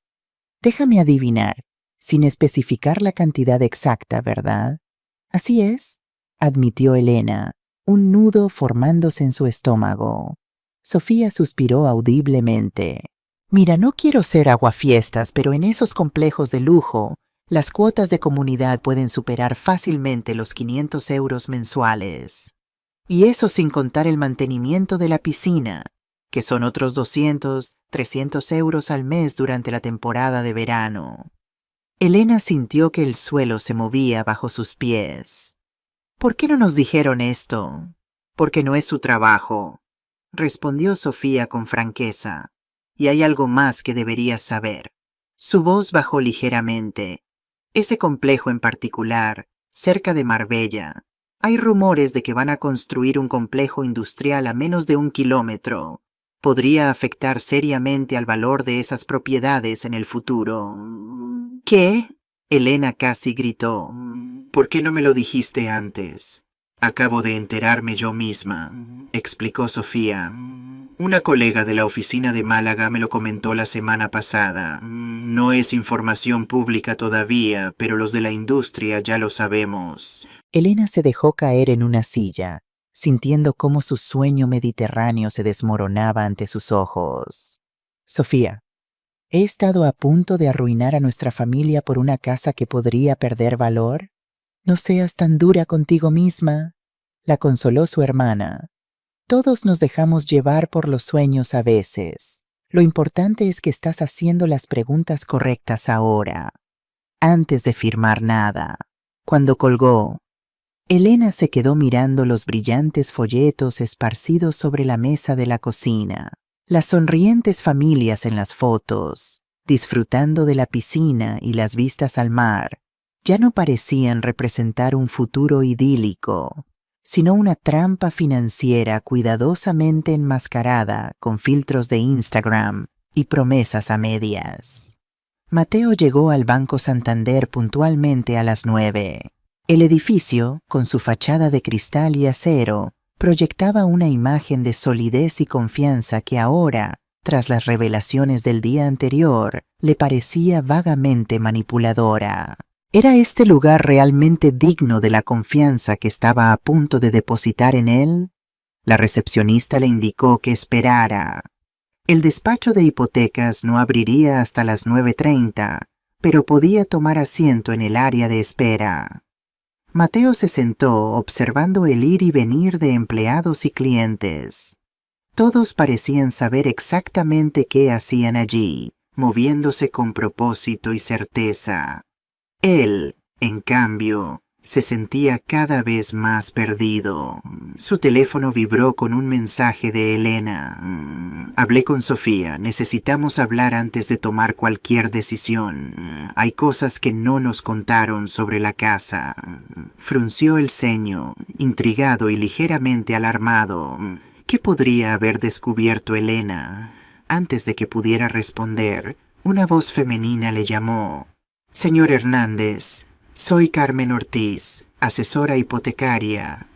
Déjame adivinar, sin especificar la cantidad exacta, ¿verdad? Así es, admitió Elena, un nudo formándose en su estómago. Sofía suspiró audiblemente. Mira, no quiero ser aguafiestas, pero en esos complejos de lujo, las cuotas de comunidad pueden superar fácilmente los 500 euros mensuales. Y eso sin contar el mantenimiento de la piscina, que son otros 200, 300 euros al mes durante la temporada de verano. Elena sintió que el suelo se movía bajo sus pies. ¿Por qué no nos dijeron esto? Porque no es su trabajo, respondió Sofía con franqueza. Y hay algo más que deberías saber. Su voz bajó ligeramente. Ese complejo en particular, cerca de Marbella, hay rumores de que van a construir un complejo industrial a menos de 1 kilómetro. Podría afectar seriamente al valor de esas propiedades en el futuro. ¿Qué? Elena casi gritó. ¿Por qué no me lo dijiste antes? Acabo de enterarme yo misma, explicó Sofía. Una colega de la oficina de Málaga me lo comentó la semana pasada. No es información pública todavía, pero los de la industria ya lo sabemos. Elena se dejó caer en una silla, sintiendo cómo su sueño mediterráneo se desmoronaba ante sus ojos. Sofía, ¿He estado a punto de arruinar a nuestra familia por una casa que podría perder valor? No seas tan dura contigo misma, la consoló su hermana. Todos nos dejamos llevar por los sueños a veces. Lo importante es que estás haciendo las preguntas correctas ahora, antes de firmar nada. Cuando colgó, Elena se quedó mirando los brillantes folletos esparcidos sobre la mesa de la cocina, las sonrientes familias en las fotos, disfrutando de la piscina y las vistas al mar, ya no parecían representar un futuro idílico, sino una trampa financiera cuidadosamente enmascarada con filtros de Instagram y promesas a medias. Mateo llegó al Banco Santander puntualmente a las 9. El edificio, con su fachada de cristal y acero, proyectaba una imagen de solidez y confianza que ahora, tras las revelaciones del día anterior, le parecía vagamente manipuladora. ¿Era este lugar realmente digno de la confianza que estaba a punto de depositar en él? La recepcionista le indicó que esperara. El despacho de hipotecas no abriría hasta las 9:30, pero podía tomar asiento en el área de espera. Mateo se sentó observando el ir y venir de empleados y clientes. Todos parecían saber exactamente qué hacían allí, moviéndose con propósito y certeza. Él, en cambio, se sentía cada vez más perdido. Su teléfono vibró con un mensaje de Elena. Hablé con Sofía. Necesitamos hablar antes de tomar cualquier decisión. Hay cosas que no nos contaron sobre la casa. Frunció el ceño, intrigado y ligeramente alarmado. ¿Qué podría haber descubierto Elena? Antes de que pudiera responder, una voz femenina le llamó. Señor Hernández, soy Carmen Ortiz, asesora hipotecaria.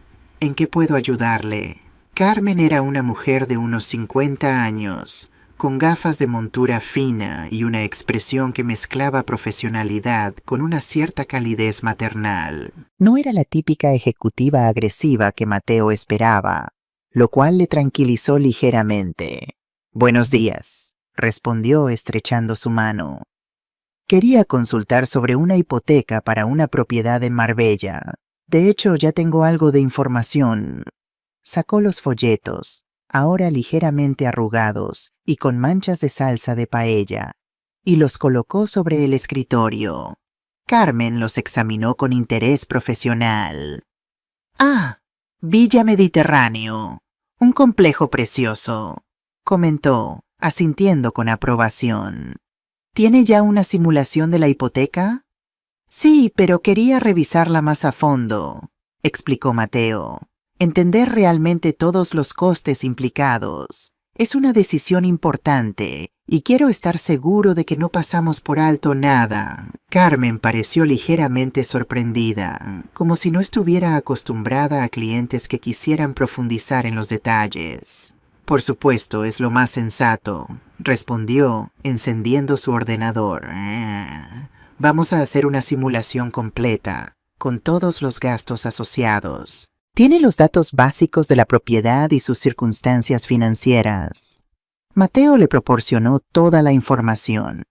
¿En qué puedo ayudarle? Carmen era una mujer de unos 50 años, con gafas de montura fina y una expresión que mezclaba profesionalidad con una cierta calidez maternal. No era la típica ejecutiva agresiva que Mateo esperaba, lo cual le tranquilizó ligeramente. Buenos días, respondió estrechando su mano. Quería consultar sobre una hipoteca para una propiedad en Marbella. De hecho, ya tengo algo de información. Sacó los folletos, ahora ligeramente arrugados y con manchas de salsa de paella, y los colocó sobre el escritorio. Carmen los examinó con interés profesional. «Ah, Villa Mediterráneo, un complejo precioso», comentó, asintiendo con aprobación. ¿Tiene ya una simulación de la hipoteca? Sí, pero quería revisarla más a fondo, explicó Mateo. Entender realmente todos los costes implicados. Es una decisión importante y quiero estar seguro de que no pasamos por alto nada. Carmen pareció ligeramente sorprendida, como si no estuviera acostumbrada a clientes que quisieran profundizar en los detalles. Por supuesto, es lo más sensato, respondió, encendiendo su ordenador. Vamos a hacer una simulación completa, con todos los gastos asociados. Tiene los datos básicos de la propiedad y sus circunstancias financieras. Mateo le proporcionó toda la información.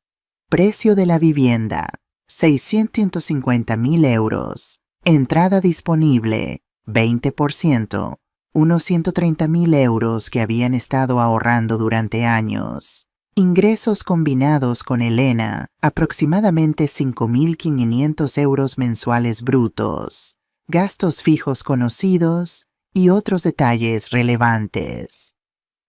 Precio de la vivienda, 650,000 euros. Entrada disponible, 20%. Unos 130,000 euros que habían estado ahorrando durante años. Ingresos combinados con Elena, aproximadamente 5,500 euros mensuales brutos. Gastos fijos conocidos y otros detalles relevantes.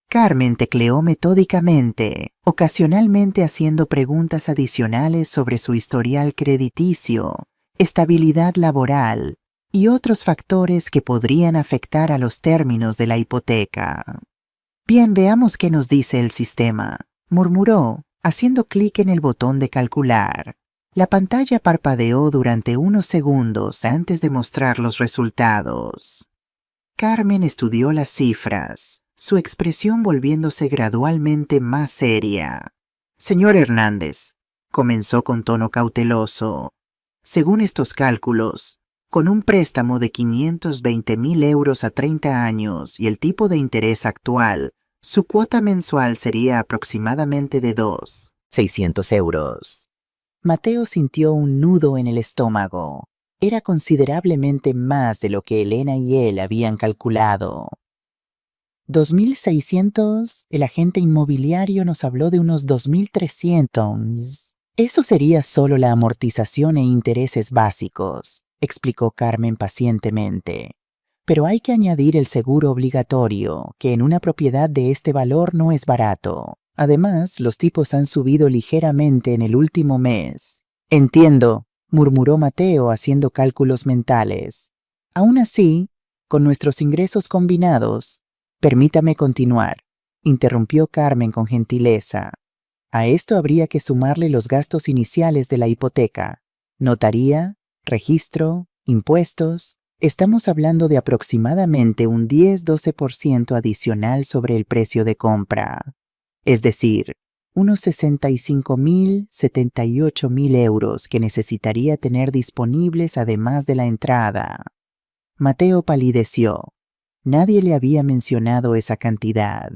Carmen tecleó metódicamente, ocasionalmente haciendo preguntas adicionales sobre su historial crediticio, estabilidad laboral y otros factores que podrían afectar a los términos de la hipoteca. Bien, veamos qué nos dice el sistema, murmuró, haciendo clic en el botón de calcular. La pantalla parpadeó durante unos segundos antes de mostrar los resultados. Carmen estudió las cifras, su expresión volviéndose gradualmente más seria. Señor Hernández, comenzó con tono cauteloso. Según estos cálculos, con un préstamo de 520,000 euros a 30 años y el tipo de interés actual, su cuota mensual sería aproximadamente de 2. €600. Mateo sintió un nudo en el estómago. Era considerablemente más de lo que Elena y él habían calculado. 2.600, el agente inmobiliario nos habló de unos 2.300. Eso sería solo la amortización e intereses básicos, explicó Carmen pacientemente. Pero hay que añadir el seguro obligatorio, que en una propiedad de este valor no es barato. Además, los tipos han subido ligeramente en el último mes. Entiendo, murmuró Mateo haciendo cálculos mentales. Aún así, con nuestros ingresos combinados, permítame continuar, interrumpió Carmen con gentileza. A esto habría que sumarle los gastos iniciales de la hipoteca, notaría, registro, impuestos. Estamos hablando de aproximadamente un 10-12% adicional sobre el precio de compra. Es decir, unos 65.000, 78.000 euros que necesitaría tener disponibles además de la entrada. Mateo palideció. Nadie le había mencionado esa cantidad.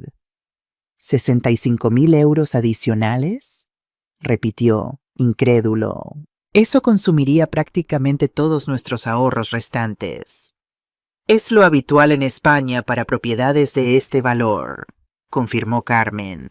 ¿65.000 euros adicionales? Repitió, incrédulo. Eso consumiría prácticamente todos nuestros ahorros restantes. Es lo habitual en España para propiedades de este valor, confirmó Carmen.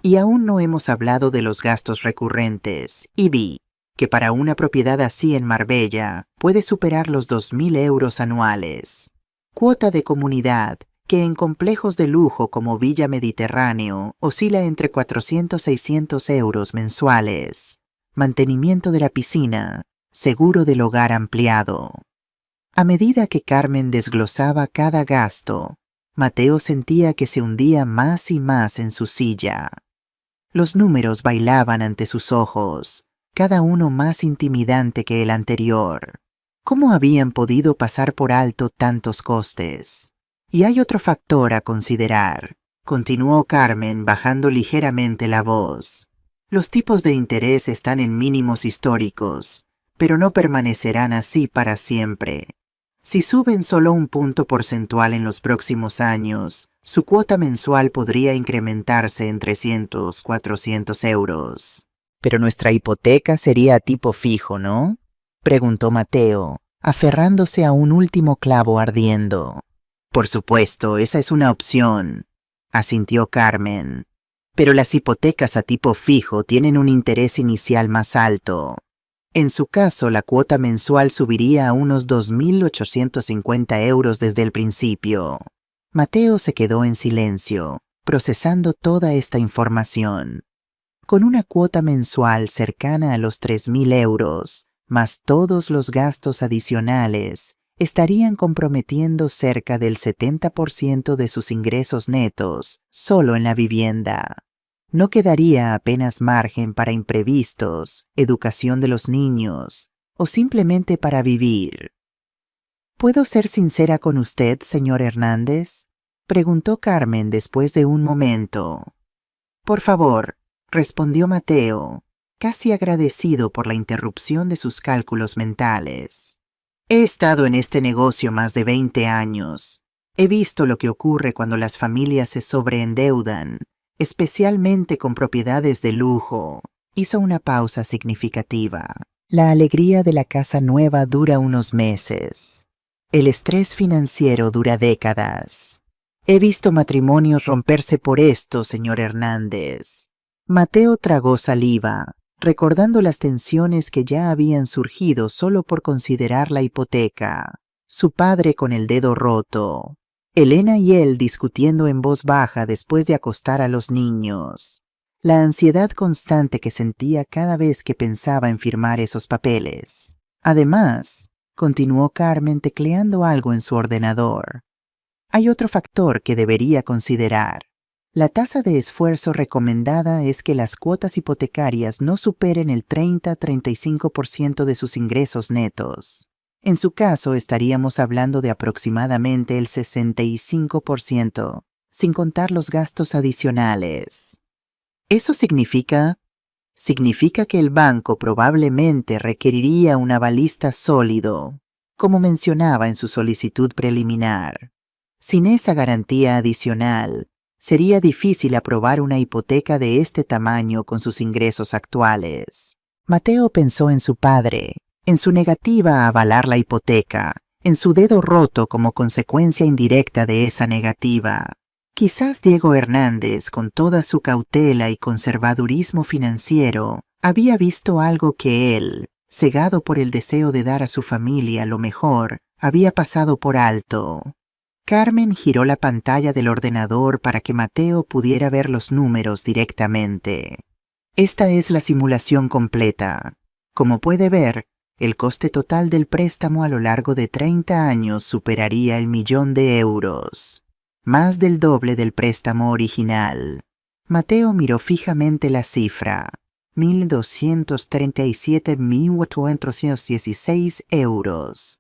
Y aún no hemos hablado de los gastos recurrentes, y vi que para una propiedad así en Marbella puede superar los 2.000 euros anuales. Cuota de comunidad, que en complejos de lujo como Villa Mediterráneo oscila entre 400-600 euros mensuales. Mantenimiento de la piscina, seguro del hogar ampliado. A medida que Carmen desglosaba cada gasto, Mateo sentía que se hundía más y más en su silla. Los números bailaban ante sus ojos, cada uno más intimidante que el anterior. ¿Cómo habían podido pasar por alto tantos costes? Y hay otro factor a considerar, continuó Carmen bajando ligeramente la voz. Los tipos de interés están en mínimos históricos, pero no permanecerán así para siempre. Si suben solo un punto porcentual en los próximos años, su cuota mensual podría incrementarse en 300-400 euros. Pero nuestra hipoteca sería a tipo fijo, ¿no? Preguntó Mateo, aferrándose a un último clavo ardiendo. Por supuesto, esa es una opción, asintió Carmen. Pero las hipotecas a tipo fijo tienen un interés inicial más alto. En su caso, la cuota mensual subiría a unos 2.850 euros desde el principio. Mateo se quedó en silencio, procesando toda esta información. Con una cuota mensual cercana a los 3.000 euros, más todos los gastos adicionales, estarían comprometiendo cerca del 70% de sus ingresos netos solo en la vivienda. No quedaría apenas margen para imprevistos, educación de los niños o simplemente para vivir. ¿Puedo ser sincera con usted, señor Hernández?, preguntó Carmen después de un momento. Por favor, respondió Mateo, casi agradecido por la interrupción de sus cálculos mentales. He estado en este negocio más de 20 años. He visto lo que ocurre cuando las familias se sobreendeudan, especialmente con propiedades de lujo. Hizo una pausa significativa. La alegría de la casa nueva dura unos meses. El estrés financiero dura décadas. He visto matrimonios romperse por esto, señor Hernández. Mateo tragó saliva, recordando las tensiones que ya habían surgido solo por considerar la hipoteca. Su padre con el dedo roto. Elena y él discutiendo en voz baja después de acostar a los niños. La ansiedad constante que sentía cada vez que pensaba en firmar esos papeles. Además, continuó Carmen tecleando algo en su ordenador. Hay otro factor que debería considerar. La tasa de esfuerzo recomendada es que las cuotas hipotecarias no superen el 30-35% de sus ingresos netos. En su caso, estaríamos hablando de aproximadamente el 65%, sin contar los gastos adicionales. ¿Eso significa que el banco probablemente requeriría un avalista sólido, como mencionaba en su solicitud preliminar? Sin esa garantía adicional, Sería difícil aprobar una hipoteca de este tamaño con sus ingresos actuales. Mateo pensó en su padre, en su negativa a avalar la hipoteca, en su dedo roto como consecuencia indirecta de esa negativa. Quizás Diego Hernández, con toda su cautela y conservadurismo financiero, había visto algo que él, cegado por el deseo de dar a su familia lo mejor, había pasado por alto. Carmen giró la pantalla del ordenador para que Mateo pudiera ver los números directamente. Esta es la simulación completa. Como puede ver, el coste total del préstamo a lo largo de 30 años superaría el 1.000.000 de euros. Más del doble del préstamo original. Mateo miró fijamente la cifra. 1.237.416 euros.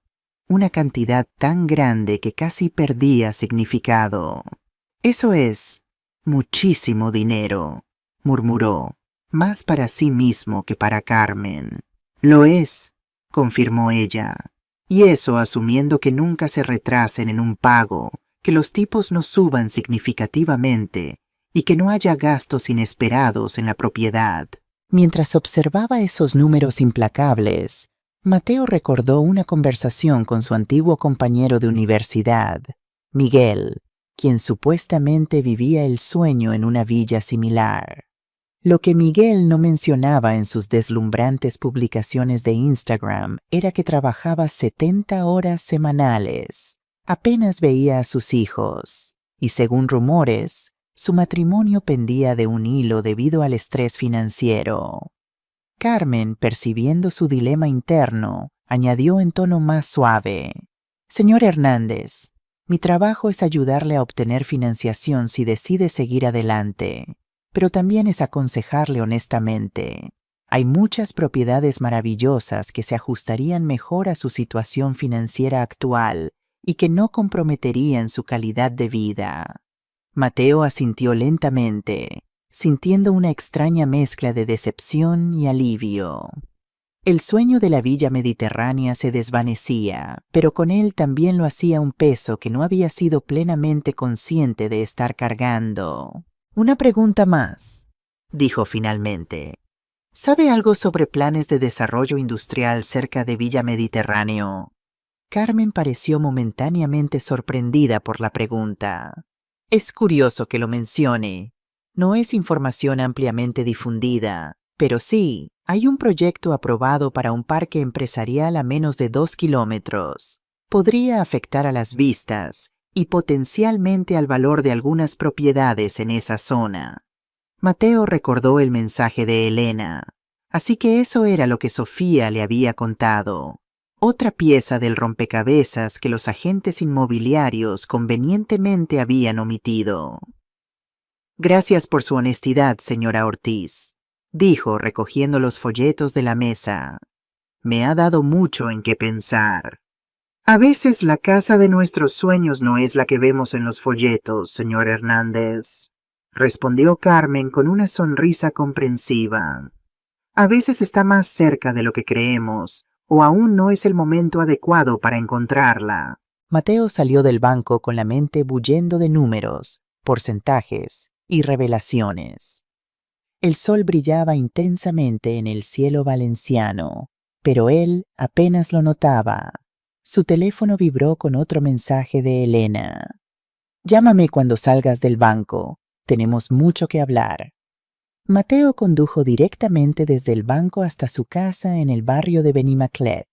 Una cantidad tan grande que casi perdía significado. Eso es muchísimo dinero, murmuró, más para sí mismo que para Carmen. Lo es, confirmó ella, y eso asumiendo que nunca se retrasen en un pago, que los tipos no suban significativamente y que no haya gastos inesperados en la propiedad. Mientras observaba esos números implacables, Mateo recordó una conversación con su antiguo compañero de universidad, Miguel, quien supuestamente vivía el sueño en una villa similar. Lo que Miguel no mencionaba en sus deslumbrantes publicaciones de Instagram era que trabajaba 70 horas semanales, apenas veía a sus hijos, y según rumores, su matrimonio pendía de un hilo debido al estrés financiero. Carmen, percibiendo su dilema interno, añadió en tono más suave: «Señor Hernández, mi trabajo es ayudarle a obtener financiación si decide seguir adelante, pero también es aconsejarle honestamente. Hay muchas propiedades maravillosas que se ajustarían mejor a su situación financiera actual y que no comprometerían su calidad de vida». Mateo asintió lentamente, sintiendo una extraña mezcla de decepción y alivio. El sueño de la villa mediterránea se desvanecía, pero con él también lo hacía un peso que no había sido plenamente consciente de estar cargando. «Una pregunta más», dijo finalmente. «¿Sabe algo sobre planes de desarrollo industrial cerca de Villa Mediterráneo?» Carmen pareció momentáneamente sorprendida por la pregunta. «Es curioso que lo mencione. No es información ampliamente difundida, pero sí, hay un proyecto aprobado para un parque empresarial a menos de 2 kilómetros. Podría afectar a las vistas y potencialmente al valor de algunas propiedades en esa zona». Mateo recordó el mensaje de Elena, así que eso era lo que Sofía le había contado. Otra pieza del rompecabezas que los agentes inmobiliarios convenientemente habían omitido. «Gracias por su honestidad, señora Ortiz», dijo recogiendo los folletos de la mesa. «Me ha dado mucho en qué pensar». «A veces la casa de nuestros sueños no es la que vemos en los folletos, señor Hernández», respondió Carmen con una sonrisa comprensiva. «A veces está más cerca de lo que creemos, o aún no es el momento adecuado para encontrarla». Mateo salió del banco con la mente bullendo de números, porcentajes y revelaciones. El sol brillaba intensamente en el cielo valenciano, pero él apenas lo notaba. Su teléfono vibró con otro mensaje de Elena. «Llámame cuando salgas del banco. Tenemos mucho que hablar». Mateo condujo directamente desde el banco hasta su casa en el barrio de Benimaclet,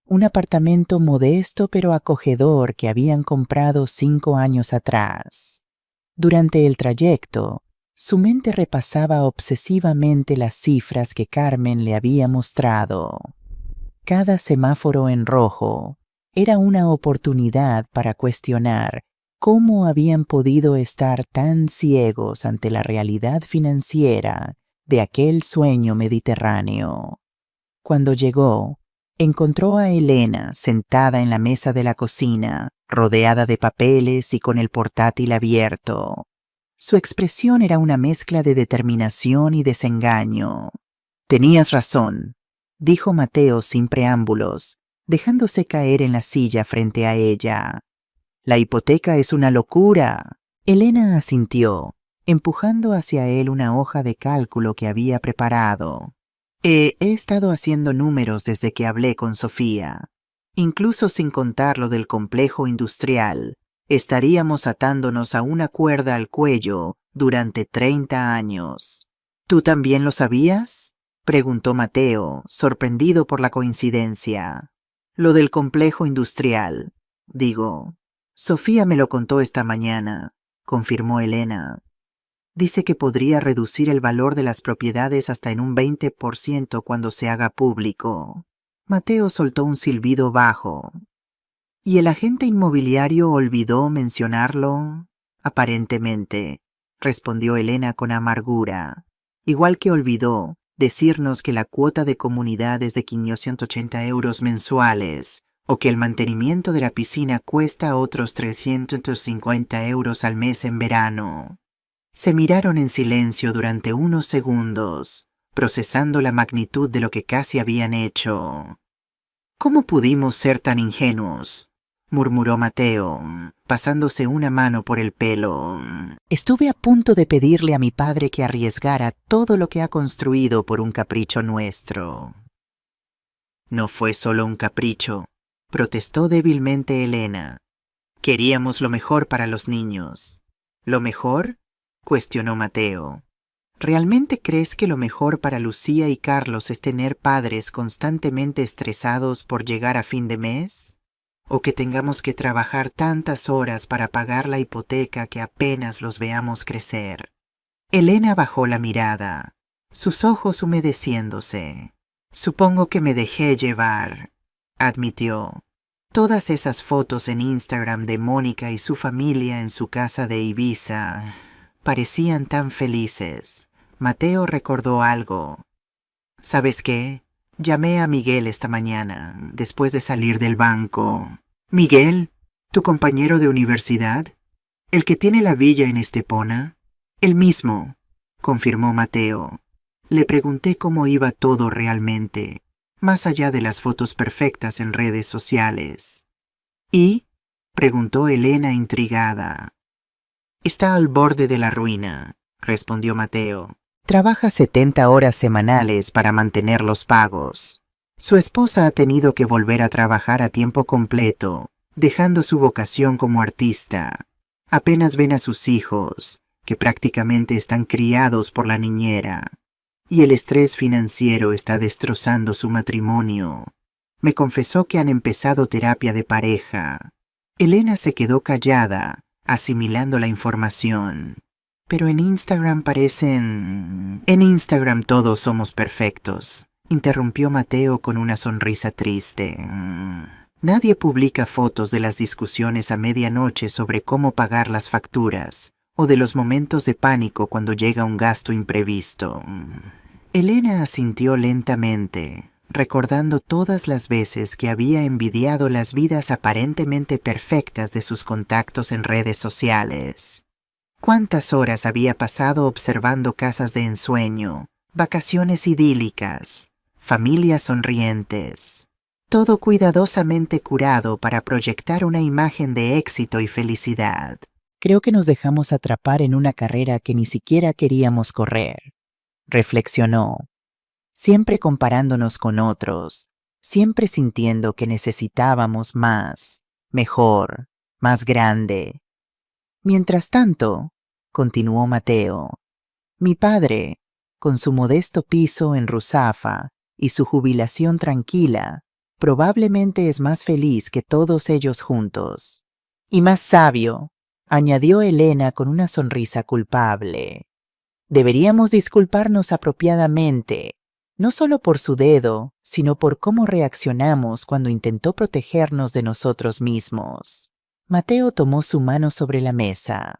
un apartamento modesto pero acogedor que habían comprado 5 años atrás. Durante el trayecto, su mente repasaba obsesivamente las cifras que Carmen le había mostrado. Cada semáforo en rojo era una oportunidad para cuestionar cómo habían podido estar tan ciegos ante la realidad financiera de aquel sueño mediterráneo. Cuando llegó, encontró a Elena sentada en la mesa de la cocina, rodeada de papeles y con el portátil abierto. Su expresión era una mezcla de determinación y desengaño. «Tenías razón», dijo Mateo sin preámbulos, dejándose caer en la silla frente a ella. «La hipoteca es una locura». Elena asintió. empujando hacia él una hoja de cálculo que había preparado. He estado haciendo números desde que hablé con Sofía. Incluso sin contar lo del complejo industrial, estaríamos atándonos a una cuerda al cuello durante 30 años. ¿Tú también lo sabías?, preguntó Mateo, sorprendido por la coincidencia. Lo del complejo industrial, digo. Sofía me lo contó esta mañana, confirmó Elena. Dice que podría reducir el valor de las propiedades hasta en un 20% cuando se haga público. Mateo soltó un silbido bajo. ¿Y el agente inmobiliario olvidó mencionarlo? Aparentemente, respondió Elena con amargura. Igual que olvidó decirnos que la cuota de comunidad es de 580 euros mensuales, o que el mantenimiento de la piscina cuesta otros 350 euros al mes en verano. Se miraron en silencio durante unos segundos, procesando la magnitud de lo que casi habían hecho. ¿Cómo pudimos ser tan ingenuos?, murmuró Mateo, pasándose una mano por el pelo. Estuve a punto de pedirle a mi padre que arriesgara todo lo que ha construido por un capricho nuestro. No fue solo un capricho, protestó débilmente Elena. Queríamos lo mejor para los niños. ¿Lo mejor?, cuestionó Mateo. ¿Realmente crees que lo mejor para Lucía y Carlos es tener padres constantemente estresados por llegar a fin de mes? ¿O que tengamos que trabajar tantas horas para pagar la hipoteca que apenas los veamos crecer? Elena bajó la mirada, sus ojos humedeciéndose. Supongo que me dejé llevar, admitió. Todas esas fotos en Instagram de Mónica y su familia en su casa de Ibiza parecían tan felices. Mateo recordó algo. ¿Sabes qué? Llamé a Miguel esta mañana, después de salir del banco. ¿Miguel? ¿Tu compañero de universidad? ¿El que tiene la villa en Estepona? El mismo, confirmó Mateo. Le pregunté cómo iba todo realmente, más allá de las fotos perfectas en redes sociales. ¿Y?, preguntó Elena intrigada. Está al borde de la ruina, respondió Mateo. Trabaja 70 horas semanales para mantener los pagos. Su esposa ha tenido que volver a trabajar a tiempo completo, dejando su vocación como artista. Apenas ven a sus hijos, que prácticamente están criados por la niñera. Y el estrés financiero está destrozando su matrimonio. Me confesó que han empezado terapia de pareja. Elena se quedó callada, asimilando la información. Pero en Instagram parecen... En Instagram todos somos perfectos, interrumpió Mateo con una sonrisa triste. Nadie publica fotos de las discusiones a medianoche sobre cómo pagar las facturas, o de los momentos de pánico cuando llega un gasto imprevisto. Elena asintió lentamente, recordando todas las veces que había envidiado las vidas aparentemente perfectas de sus contactos en redes sociales. ¿Cuántas horas había pasado observando casas de ensueño, vacaciones idílicas, familias sonrientes? Todo cuidadosamente curado para proyectar una imagen de éxito y felicidad. Creo que nos dejamos atrapar en una carrera que ni siquiera queríamos correr, reflexionó, siempre comparándonos con otros, siempre sintiendo que necesitábamos más, mejor, más grande. Mientras tanto, continuó Mateo, mi padre, con su modesto piso en Ruzafa y su jubilación tranquila, probablemente es más feliz que todos ellos juntos. Y más sabio, añadió Elena con una sonrisa culpable. Deberíamos disculparnos apropiadamente, no solo por su dedo, sino por cómo reaccionamos cuando intentó protegernos de nosotros mismos. Mateo tomó su mano sobre la mesa.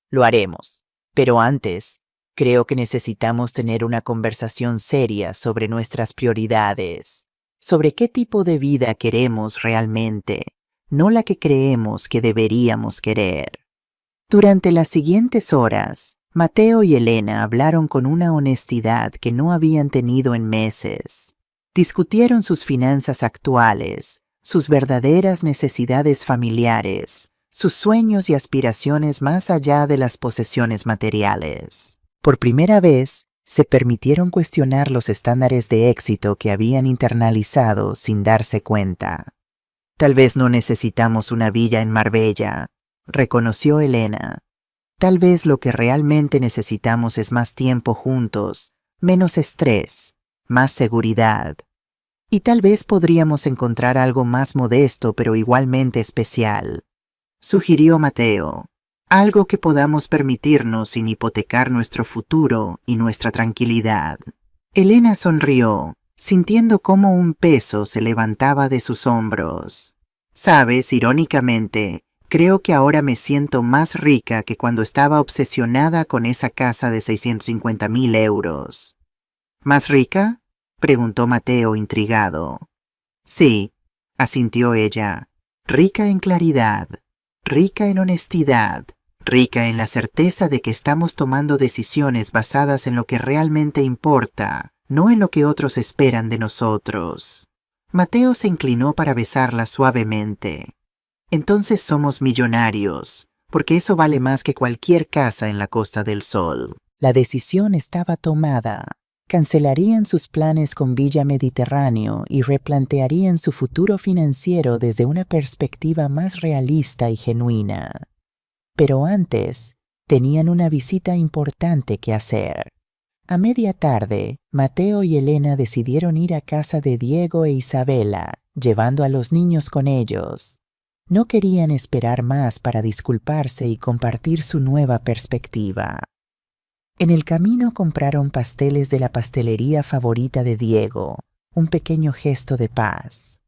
Lo haremos, pero antes, creo que necesitamos tener una conversación seria sobre nuestras prioridades, sobre qué tipo de vida queremos realmente, no la que creemos que deberíamos querer. Durante las siguientes horas, Mateo y Elena hablaron con una honestidad que no habían tenido en meses. Discutieron sus finanzas actuales, sus verdaderas necesidades familiares, sus sueños y aspiraciones más allá de las posesiones materiales. Por primera vez, se permitieron cuestionar los estándares de éxito que habían internalizado sin darse cuenta. Tal vez no necesitamos una villa en Marbella, reconoció Elena. Tal vez lo que realmente necesitamos es más tiempo juntos, menos estrés, más seguridad. Y tal vez podríamos encontrar algo más modesto pero igualmente especial, sugirió Mateo. Algo que podamos permitirnos sin hipotecar nuestro futuro y nuestra tranquilidad. Elena sonrió, sintiendo cómo un peso se levantaba de sus hombros. Sabes, irónicamente, creo que ahora me siento más rica que cuando estaba obsesionada con esa casa de 650.000 euros. ¿Más rica?, preguntó Mateo intrigado. Sí, asintió ella, rica en claridad, rica en honestidad, rica en la certeza de que estamos tomando decisiones basadas en lo que realmente importa, no en lo que otros esperan de nosotros. Mateo se inclinó para besarla suavemente. Entonces somos millonarios, porque eso vale más que cualquier casa en la Costa del Sol. La decisión estaba tomada. Cancelarían sus planes con Villa Mediterráneo y replantearían su futuro financiero desde una perspectiva más realista y genuina. Pero antes, tenían una visita importante que hacer. A media tarde, Mateo y Elena decidieron ir a casa de Diego e Isabela, llevando a los niños con ellos. No querían esperar más para disculparse y compartir su nueva perspectiva. En el camino compraron pasteles de la pastelería favorita de Diego, un pequeño gesto de paz.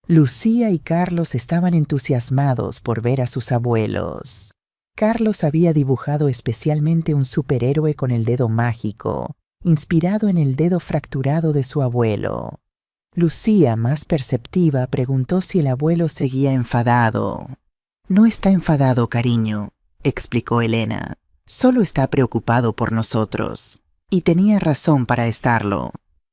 Lucía y Carlos estaban entusiasmados por ver a sus abuelos. Carlos había dibujado especialmente un superhéroe con el dedo mágico, inspirado en el dedo fracturado de su abuelo. Lucía, más perceptiva, preguntó si el abuelo seguía enfadado. No está enfadado, cariño, explicó Elena. Solo está preocupado por nosotros. Y tenía razón para estarlo.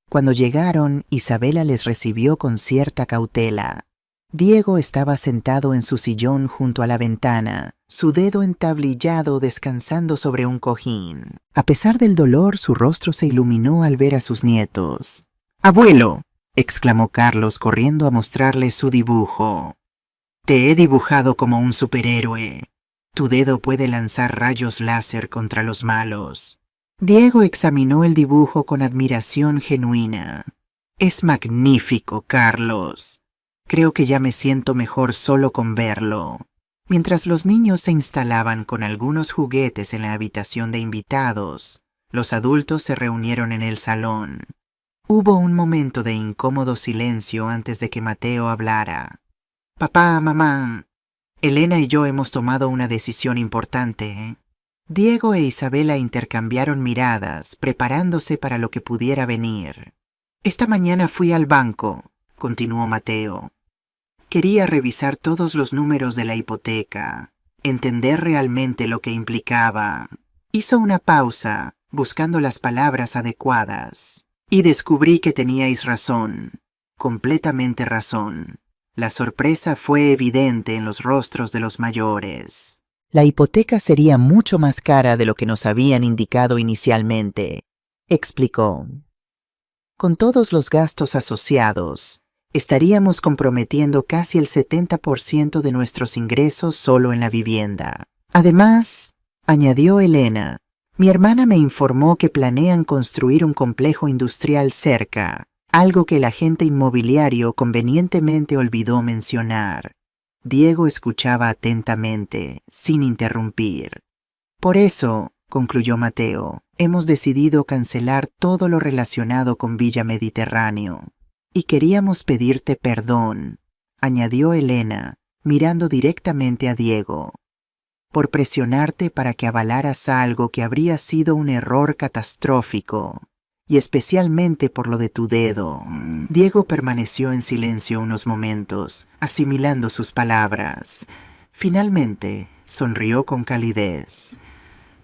Cuando llegaron, Isabela les recibió con cierta cautela. Diego estaba sentado en su sillón junto a la ventana, su dedo entablillado descansando sobre un cojín. A pesar del dolor, su rostro se iluminó al ver a sus nietos. ¡Abuelo!, exclamó Carlos corriendo a mostrarle su dibujo. Te he dibujado como un superhéroe. Tu dedo puede lanzar rayos láser contra los malos. Diego examinó el dibujo con admiración genuina. Es magnífico, Carlos. Creo que ya me siento mejor solo con verlo. Mientras los niños se instalaban con algunos juguetes en la habitación de invitados, los adultos se reunieron en el salón. Hubo un momento de incómodo silencio antes de que Mateo hablara. Papá, mamá, Elena y yo hemos tomado una decisión importante. Diego e Isabela intercambiaron miradas, preparándose para lo que pudiera venir. Esta mañana fui al banco, continuó Mateo. Quería revisar todos los números de la hipoteca, entender realmente lo que implicaba. Hizo una pausa, buscando las palabras adecuadas, y descubrí que teníais razón, completamente razón. La sorpresa fue evidente en los rostros de los mayores. La hipoteca sería mucho más cara de lo que nos habían indicado inicialmente, explicó. Con todos los gastos asociados, estaríamos comprometiendo casi el 70% de nuestros ingresos solo en la vivienda. Además, añadió Elena, mi hermana me informó que planean construir un complejo industrial cerca, algo que el agente inmobiliario convenientemente olvidó mencionar. Diego escuchaba atentamente, sin interrumpir. Por eso, concluyó Mateo, hemos decidido cancelar todo lo relacionado con Villa Mediterráneo. Y queríamos pedirte perdón, añadió Elena, mirando directamente a Diego, por presionarte para que avalaras algo que habría sido un error catastrófico, y especialmente por lo de tu dedo. Diego permaneció en silencio unos momentos, asimilando sus palabras. Finalmente, sonrió con calidez.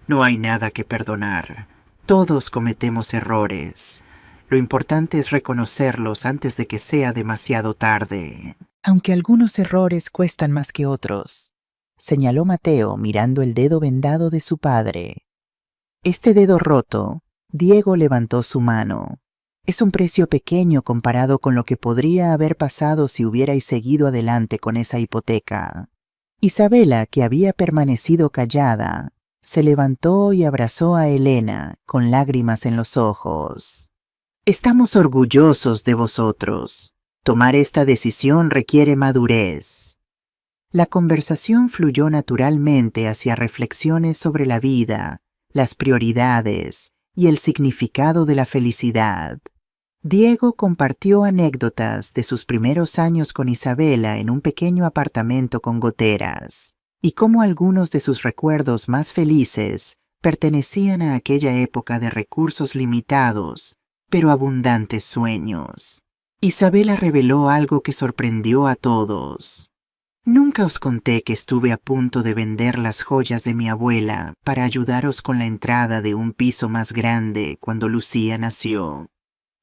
No hay nada que perdonar. Todos cometemos errores. Lo importante es reconocerlos antes de que sea demasiado tarde. Aunque algunos errores cuestan más que otros, señaló Mateo mirando el dedo vendado de su padre. Este dedo roto, Diego levantó su mano. Es un precio pequeño comparado con lo que podría haber pasado si hubierais seguido adelante con esa hipoteca. Isabela, que había permanecido callada, se levantó y abrazó a Elena con lágrimas en los ojos. Estamos orgullosos de vosotros. Tomar esta decisión requiere madurez. La conversación fluyó naturalmente hacia reflexiones sobre la vida, las prioridades y el significado de la felicidad. Diego compartió anécdotas de sus primeros años con Isabela en un pequeño apartamento con goteras, y cómo algunos de sus recuerdos más felices pertenecían a aquella época de recursos limitados, pero abundantes sueños. Isabela reveló algo que sorprendió a todos. Nunca os conté que estuve a punto de vender las joyas de mi abuela para ayudaros con la entrada de un piso más grande cuando Lucía nació.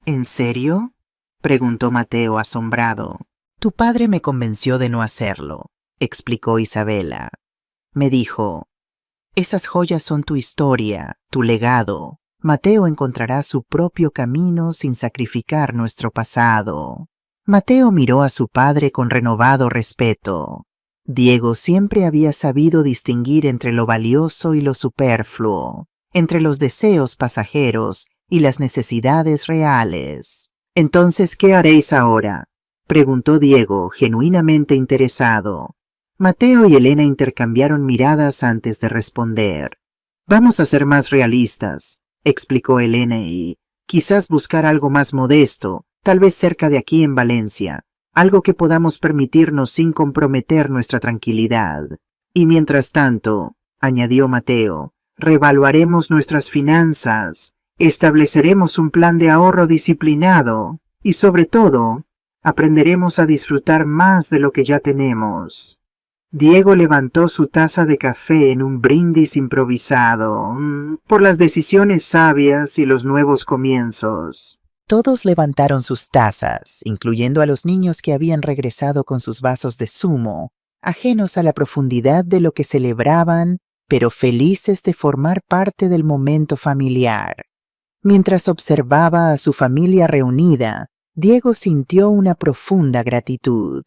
¿En serio?, preguntó Mateo asombrado. Tu padre me convenció de no hacerlo, explicó Isabela. Me dijo, esas joyas son tu historia, tu legado. Mateo encontrará su propio camino sin sacrificar nuestro pasado. Mateo miró a su padre con renovado respeto. Diego siempre había sabido distinguir entre lo valioso y lo superfluo, entre los deseos pasajeros y las necesidades reales. «Entonces, ¿qué haréis ahora?», preguntó Diego, genuinamente interesado. Mateo y Elena intercambiaron miradas antes de responder. «Vamos a ser más realistas», explicó Elena, «y quizás buscar algo más modesto, tal vez cerca de aquí en Valencia, algo que podamos permitirnos sin comprometer nuestra tranquilidad. Y mientras tanto», añadió Mateo, «reevaluaremos nuestras finanzas, estableceremos un plan de ahorro disciplinado y, sobre todo, aprenderemos a disfrutar más de lo que ya tenemos». Diego levantó su taza de café en un brindis improvisado, por las decisiones sabias y los nuevos comienzos. Todos levantaron sus tazas, incluyendo a los niños que habían regresado con sus vasos de zumo, ajenos a la profundidad de lo que celebraban, pero felices de formar parte del momento familiar. Mientras observaba a su familia reunida, Diego sintió una profunda gratitud.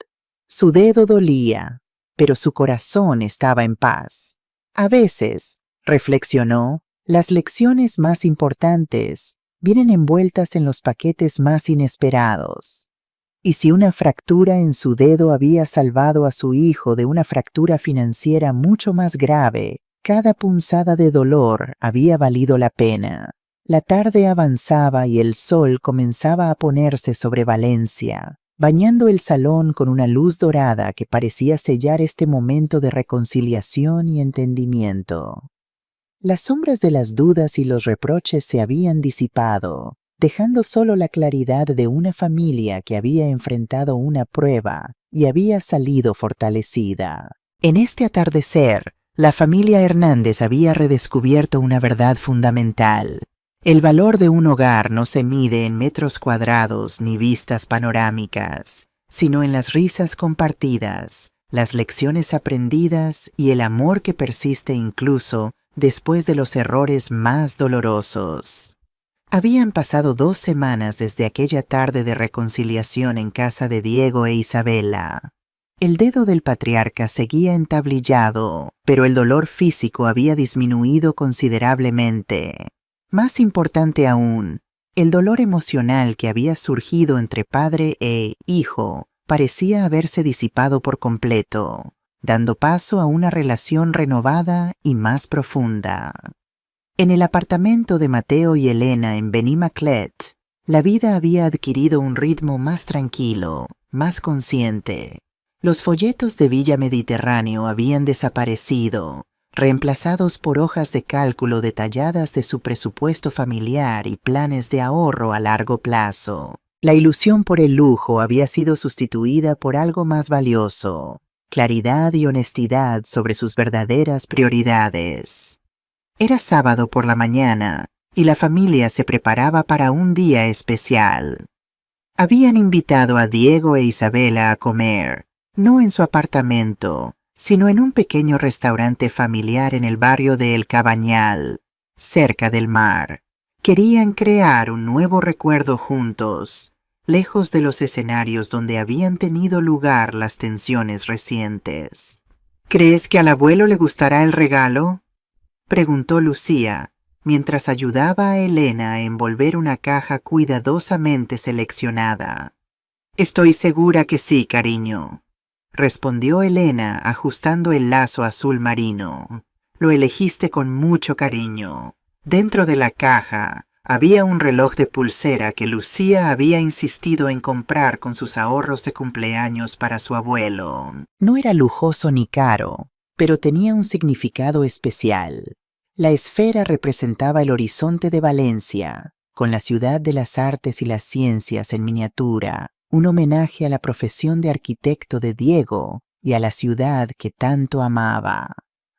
Su dedo dolía, pero su corazón estaba en paz. A veces, reflexionó, las lecciones más importantes vienen envueltas en los paquetes más inesperados. Y si una fractura en su dedo había salvado a su hijo de una fractura financiera mucho más grave, cada punzada de dolor había valido la pena. La tarde avanzaba y el sol comenzaba a ponerse sobre Valencia, bañando el salón con una luz dorada que parecía sellar este momento de reconciliación y entendimiento. Las sombras de las dudas y los reproches se habían disipado, dejando solo la claridad de una familia que había enfrentado una prueba y había salido fortalecida. En este atardecer, la familia Hernández había redescubierto una verdad fundamental. El valor de un hogar no se mide en metros cuadrados ni vistas panorámicas, sino en las risas compartidas, las lecciones aprendidas y el amor que persiste incluso después de los errores más dolorosos. Habían pasado 2 semanas desde aquella tarde de reconciliación en casa de Diego e Isabela. El dedo del patriarca seguía entablillado, pero el dolor físico había disminuido considerablemente. Más importante aún, el dolor emocional que había surgido entre padre e hijo parecía haberse disipado por completo, dando paso a una relación renovada y más profunda. En el apartamento de Mateo y Elena en Benimaclet, la vida había adquirido un ritmo más tranquilo, más consciente. Los folletos de Villa Mediterráneo habían desaparecido, reemplazados por hojas de cálculo detalladas de su presupuesto familiar y planes de ahorro a largo plazo. La ilusión por el lujo había sido sustituida por algo más valioso: claridad y honestidad sobre sus verdaderas prioridades. Era sábado por la mañana y la familia se preparaba para un día especial. Habían invitado a Diego e Isabela a comer, no en su apartamento, sino en un pequeño restaurante familiar en el barrio de El Cabañal, cerca del mar. Querían crear un nuevo recuerdo juntos, lejos de los escenarios donde habían tenido lugar las tensiones recientes. ¿Crees que al abuelo le gustará el regalo?, preguntó Lucía, mientras ayudaba a Elena a envolver una caja cuidadosamente seleccionada. Estoy segura que sí, cariño, respondió Elena ajustando el lazo azul marino. Lo elegiste con mucho cariño. Dentro de la caja había un reloj de pulsera que Lucía había insistido en comprar con sus ahorros de cumpleaños para su abuelo. No era lujoso ni caro, pero tenía un significado especial. La esfera representaba el horizonte de Valencia, con la ciudad de las artes y las ciencias en miniatura, un homenaje a la profesión de arquitecto de Diego y a la ciudad que tanto amaba.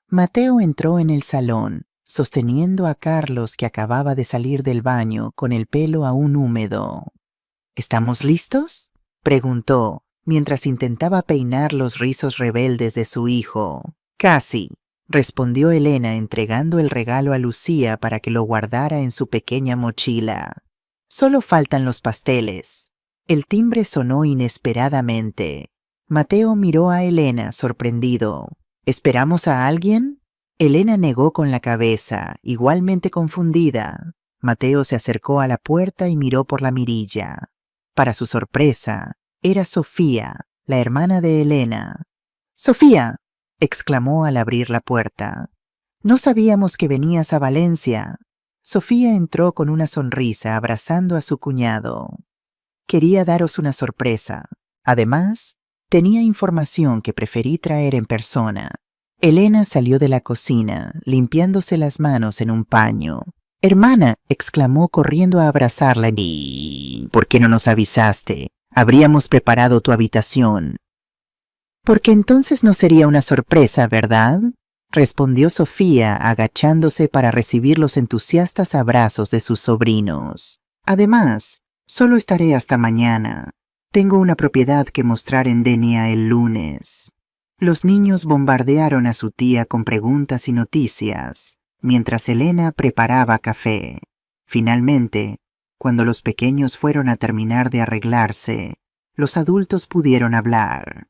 Mateo entró en el salón, sosteniendo a Carlos, que acababa de salir del baño con el pelo aún húmedo. ¿Estamos listos?, preguntó, mientras intentaba peinar los rizos rebeldes de su hijo. Casi, respondió Elena entregando el regalo a Lucía para que lo guardara en su pequeña mochila. Solo faltan los pasteles. El timbre sonó inesperadamente. Mateo miró a Elena sorprendido. ¿Esperamos a alguien? Elena negó con la cabeza, igualmente confundida. Mateo se acercó a la puerta y miró por la mirilla. Para su sorpresa, era Sofía, la hermana de Elena. ¡Sofía!, exclamó al abrir la puerta. «No sabíamos que venías a Valencia». Sofía entró con una sonrisa abrazando a su cuñado. «Quería daros una sorpresa. Además, tenía información que preferí traer en persona». Elena salió de la cocina, limpiándose las manos en un paño. «Hermana», exclamó corriendo a abrazarla. «¿Y por qué no nos avisaste? Habríamos preparado tu habitación». «Porque entonces no sería una sorpresa, ¿verdad?», respondió Sofía, agachándose para recibir los entusiastas abrazos de sus sobrinos. «Además, solo estaré hasta mañana. Tengo una propiedad que mostrar en Denia el lunes». Los niños bombardearon a su tía con preguntas y noticias, mientras Elena preparaba café. Finalmente, cuando los pequeños fueron a terminar de arreglarse, los adultos pudieron hablar.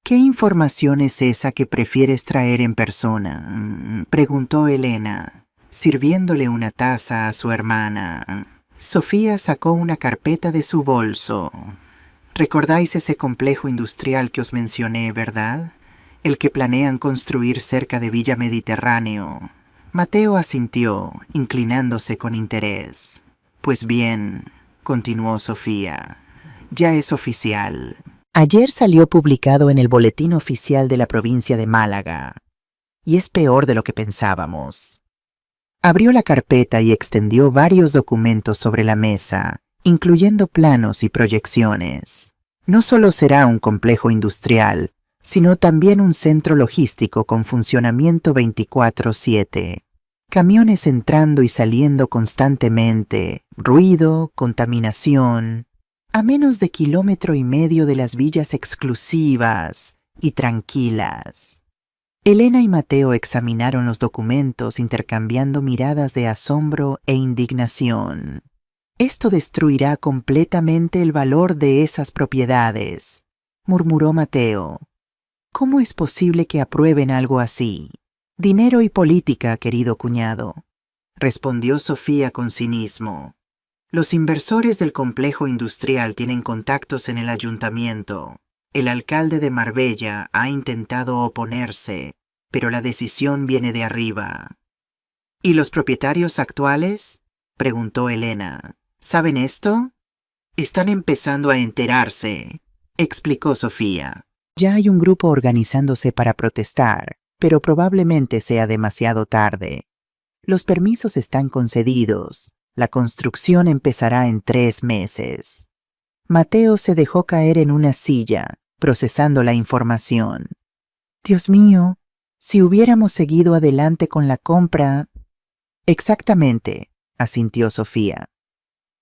«¿Qué información es esa que prefieres traer en persona?», preguntó Elena, sirviéndole una taza a su hermana. Sofía sacó una carpeta de su bolso. «¿Recordáis ese complejo industrial que os mencioné, verdad? El que planean construir cerca de Villa Mediterráneo». Mateo asintió, inclinándose con interés. «Pues bien», continuó Sofía, «ya es oficial. Ayer salió publicado en el Boletín Oficial de la provincia de Málaga. Y es peor de lo que pensábamos». Abrió la carpeta y extendió varios documentos sobre la mesa, incluyendo planos y proyecciones. No solo será un complejo industrial, sino también un centro logístico con funcionamiento 24/7. Camiones entrando y saliendo constantemente, ruido, contaminación. A menos de 1,5 kilómetros de las villas exclusivas y tranquilas. Elena y Mateo examinaron los documentos intercambiando miradas de asombro e indignación. «Esto destruirá completamente el valor de esas propiedades», murmuró Mateo. «¿Cómo es posible que aprueben algo así?» «Dinero y política, querido cuñado», respondió Sofía con cinismo. «Los inversores del complejo industrial tienen contactos en el ayuntamiento. El alcalde de Marbella ha intentado oponerse, pero la decisión viene de arriba». «¿Y los propietarios actuales?», preguntó Elena. «¿Saben esto?» «Están empezando a enterarse», explicó Sofía. «Ya hay un grupo organizándose para protestar, pero probablemente sea demasiado tarde. Los permisos están concedidos. La construcción empezará en 3 meses». Mateo se dejó caer en una silla, procesando la información. «Dios mío, si hubiéramos seguido adelante con la compra». «Exactamente», asintió Sofía.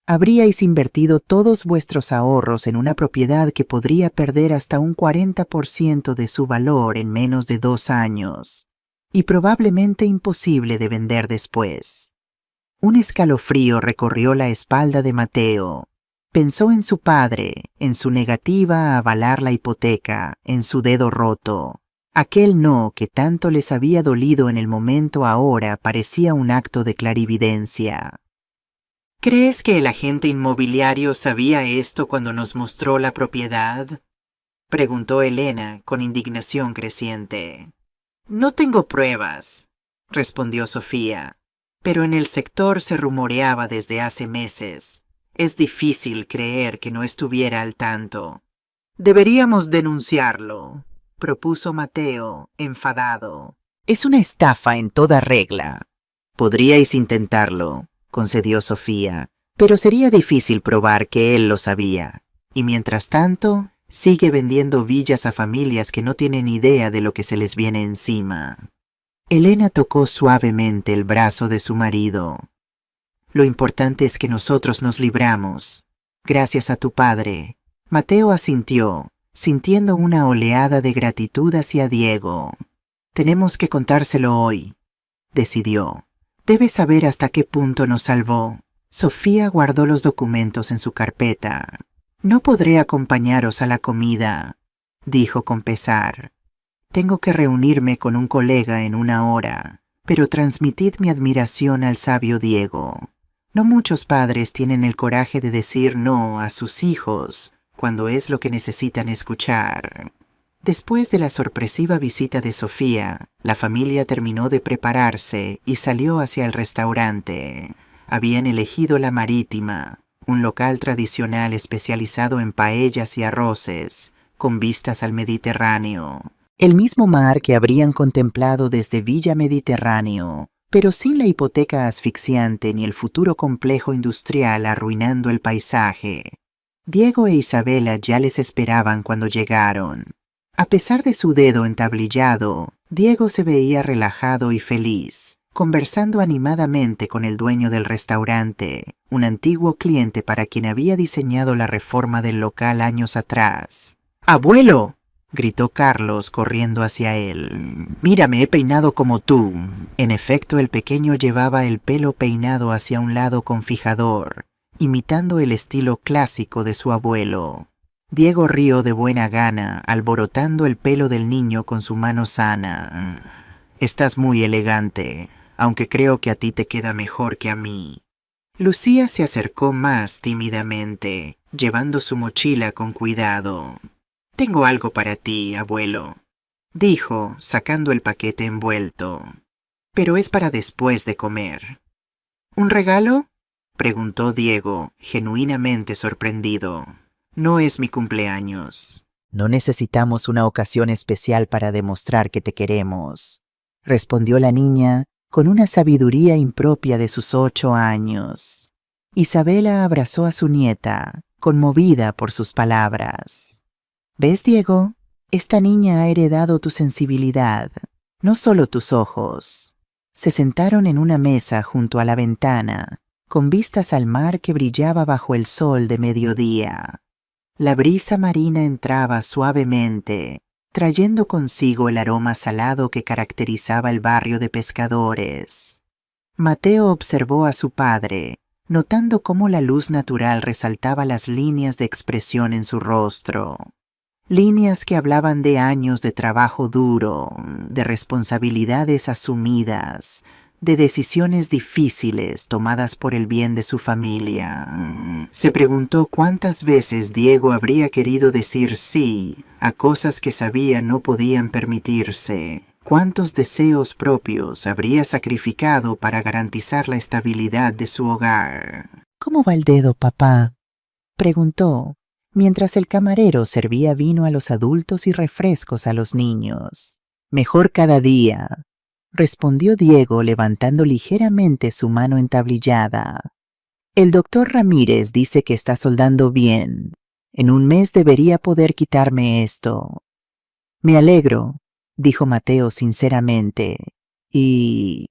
Habríais invertido todos vuestros ahorros en una propiedad que podría perder hasta un 40% de su valor en menos de 2 años, y probablemente imposible de vender después. Un escalofrío recorrió la espalda de Mateo. Pensó en su padre, en su negativa a avalar la hipoteca, en su dedo roto. Aquel no que tanto les había dolido en el momento ahora parecía un acto de clarividencia. ¿Crees que el agente inmobiliario sabía esto cuando nos mostró la propiedad?, preguntó Elena con indignación creciente. No tengo pruebas, respondió Sofía, pero en el sector se rumoreaba desde hace meses. Es difícil creer que no estuviera al tanto. Deberíamos denunciarlo, propuso Mateo, enfadado. Es una estafa en toda regla. Podríais intentarlo, concedió Sofía, pero sería difícil probar que él lo sabía. Y mientras tanto, sigue vendiendo villas a familias que no tienen idea de lo que se les viene encima. Elena tocó suavemente el brazo de su marido. Lo importante es que nosotros nos libramos. Gracias a tu padre. Mateo asintió, sintiendo una oleada de gratitud hacia Diego. Tenemos que contárselo hoy, decidió. Debe saber hasta qué punto nos salvó. Sofía guardó los documentos en su carpeta. No podré acompañaros a la comida, dijo con pesar. Tengo que reunirme con un colega en 1 hora, pero transmitid mi admiración al sabio Diego. No muchos padres tienen el coraje de decir no a sus hijos cuando es lo que necesitan escuchar. Después de la sorpresiva visita de Sofía, la familia terminó de prepararse y salió hacia el restaurante. Habían elegido La Marítima, un local tradicional especializado en paellas y arroces, con vistas al Mediterráneo. El mismo mar que habrían contemplado desde Villa Mediterráneo, pero sin la hipoteca asfixiante ni el futuro complejo industrial arruinando el paisaje. Diego e Isabela ya les esperaban cuando llegaron. A pesar de su dedo entablillado, Diego se veía relajado y feliz, conversando animadamente con el dueño del restaurante, un antiguo cliente para quien había diseñado la reforma del local años atrás. ¡Abuelo!, gritó Carlos corriendo hacia él. «Mira, me he peinado como tú». En efecto, el pequeño llevaba el pelo peinado hacia un lado con fijador, imitando el estilo clásico de su abuelo. Diego rió de buena gana, alborotando el pelo del niño con su mano sana. «Estás muy elegante, aunque creo que a ti te queda mejor que a mí». Lucía se acercó más tímidamente, llevando su mochila con cuidado. «Tengo algo para ti, abuelo», dijo, sacando el paquete envuelto. «Pero es para después de comer». «¿Un regalo?», preguntó Diego, genuinamente sorprendido. «No es mi cumpleaños». «No necesitamos una ocasión especial para demostrar que te queremos», respondió la niña con una sabiduría impropia de sus 8 años. Isabela abrazó a su nieta, conmovida por sus palabras. «¿Ves, Diego? Esta niña ha heredado tu sensibilidad, no solo tus ojos». Se sentaron en una mesa junto a la ventana, con vistas al mar que brillaba bajo el sol de mediodía. La brisa marina entraba suavemente, trayendo consigo el aroma salado que caracterizaba el barrio de pescadores. Mateo observó a su padre, notando cómo la luz natural resaltaba las líneas de expresión en su rostro. Líneas que hablaban de años de trabajo duro, de responsabilidades asumidas, de decisiones difíciles tomadas por el bien de su familia. Se preguntó cuántas veces Diego habría querido decir sí a cosas que sabía no podían permitirse. Cuántos deseos propios habría sacrificado para garantizar la estabilidad de su hogar. «¿Cómo va el dedo, papá?», preguntó, mientras el camarero servía vino a los adultos y refrescos a los niños. «Mejor cada día», respondió Diego levantando ligeramente su mano entablillada. «El doctor Ramírez dice que está soldando bien. En 1 mes debería poder quitarme esto». «Me alegro», dijo Mateo sinceramente, «y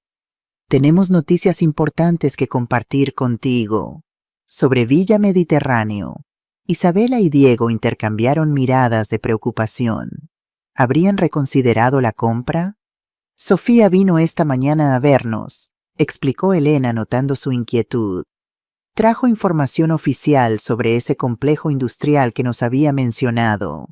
tenemos noticias importantes que compartir contigo». sobre Villa Mediterráneo. Isabela y Diego intercambiaron miradas de preocupación. ¿Habrían reconsiderado la compra? Sofía vino esta mañana a vernos, explicó Elena notando su inquietud. Trajo información oficial sobre ese complejo industrial que nos había mencionado.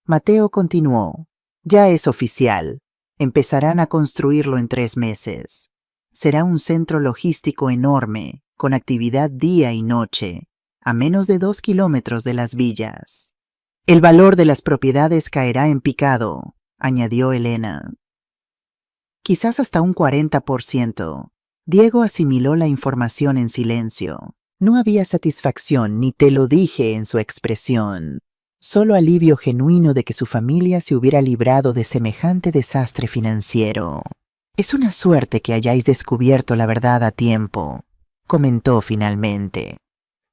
Mateo continuó. Ya es oficial. Empezarán a construirlo en 3 meses. Será un centro logístico enorme, con actividad día y noche, a menos de 2 kilómetros de las villas. El valor de las propiedades caerá en picado, añadió Elena. Quizás hasta un 40%. Diego asimiló la información en silencio. No había satisfacción ni te lo dije en su expresión. Solo alivio genuino de que su familia se hubiera librado de semejante desastre financiero. Es una suerte que hayáis descubierto la verdad a tiempo, comentó finalmente.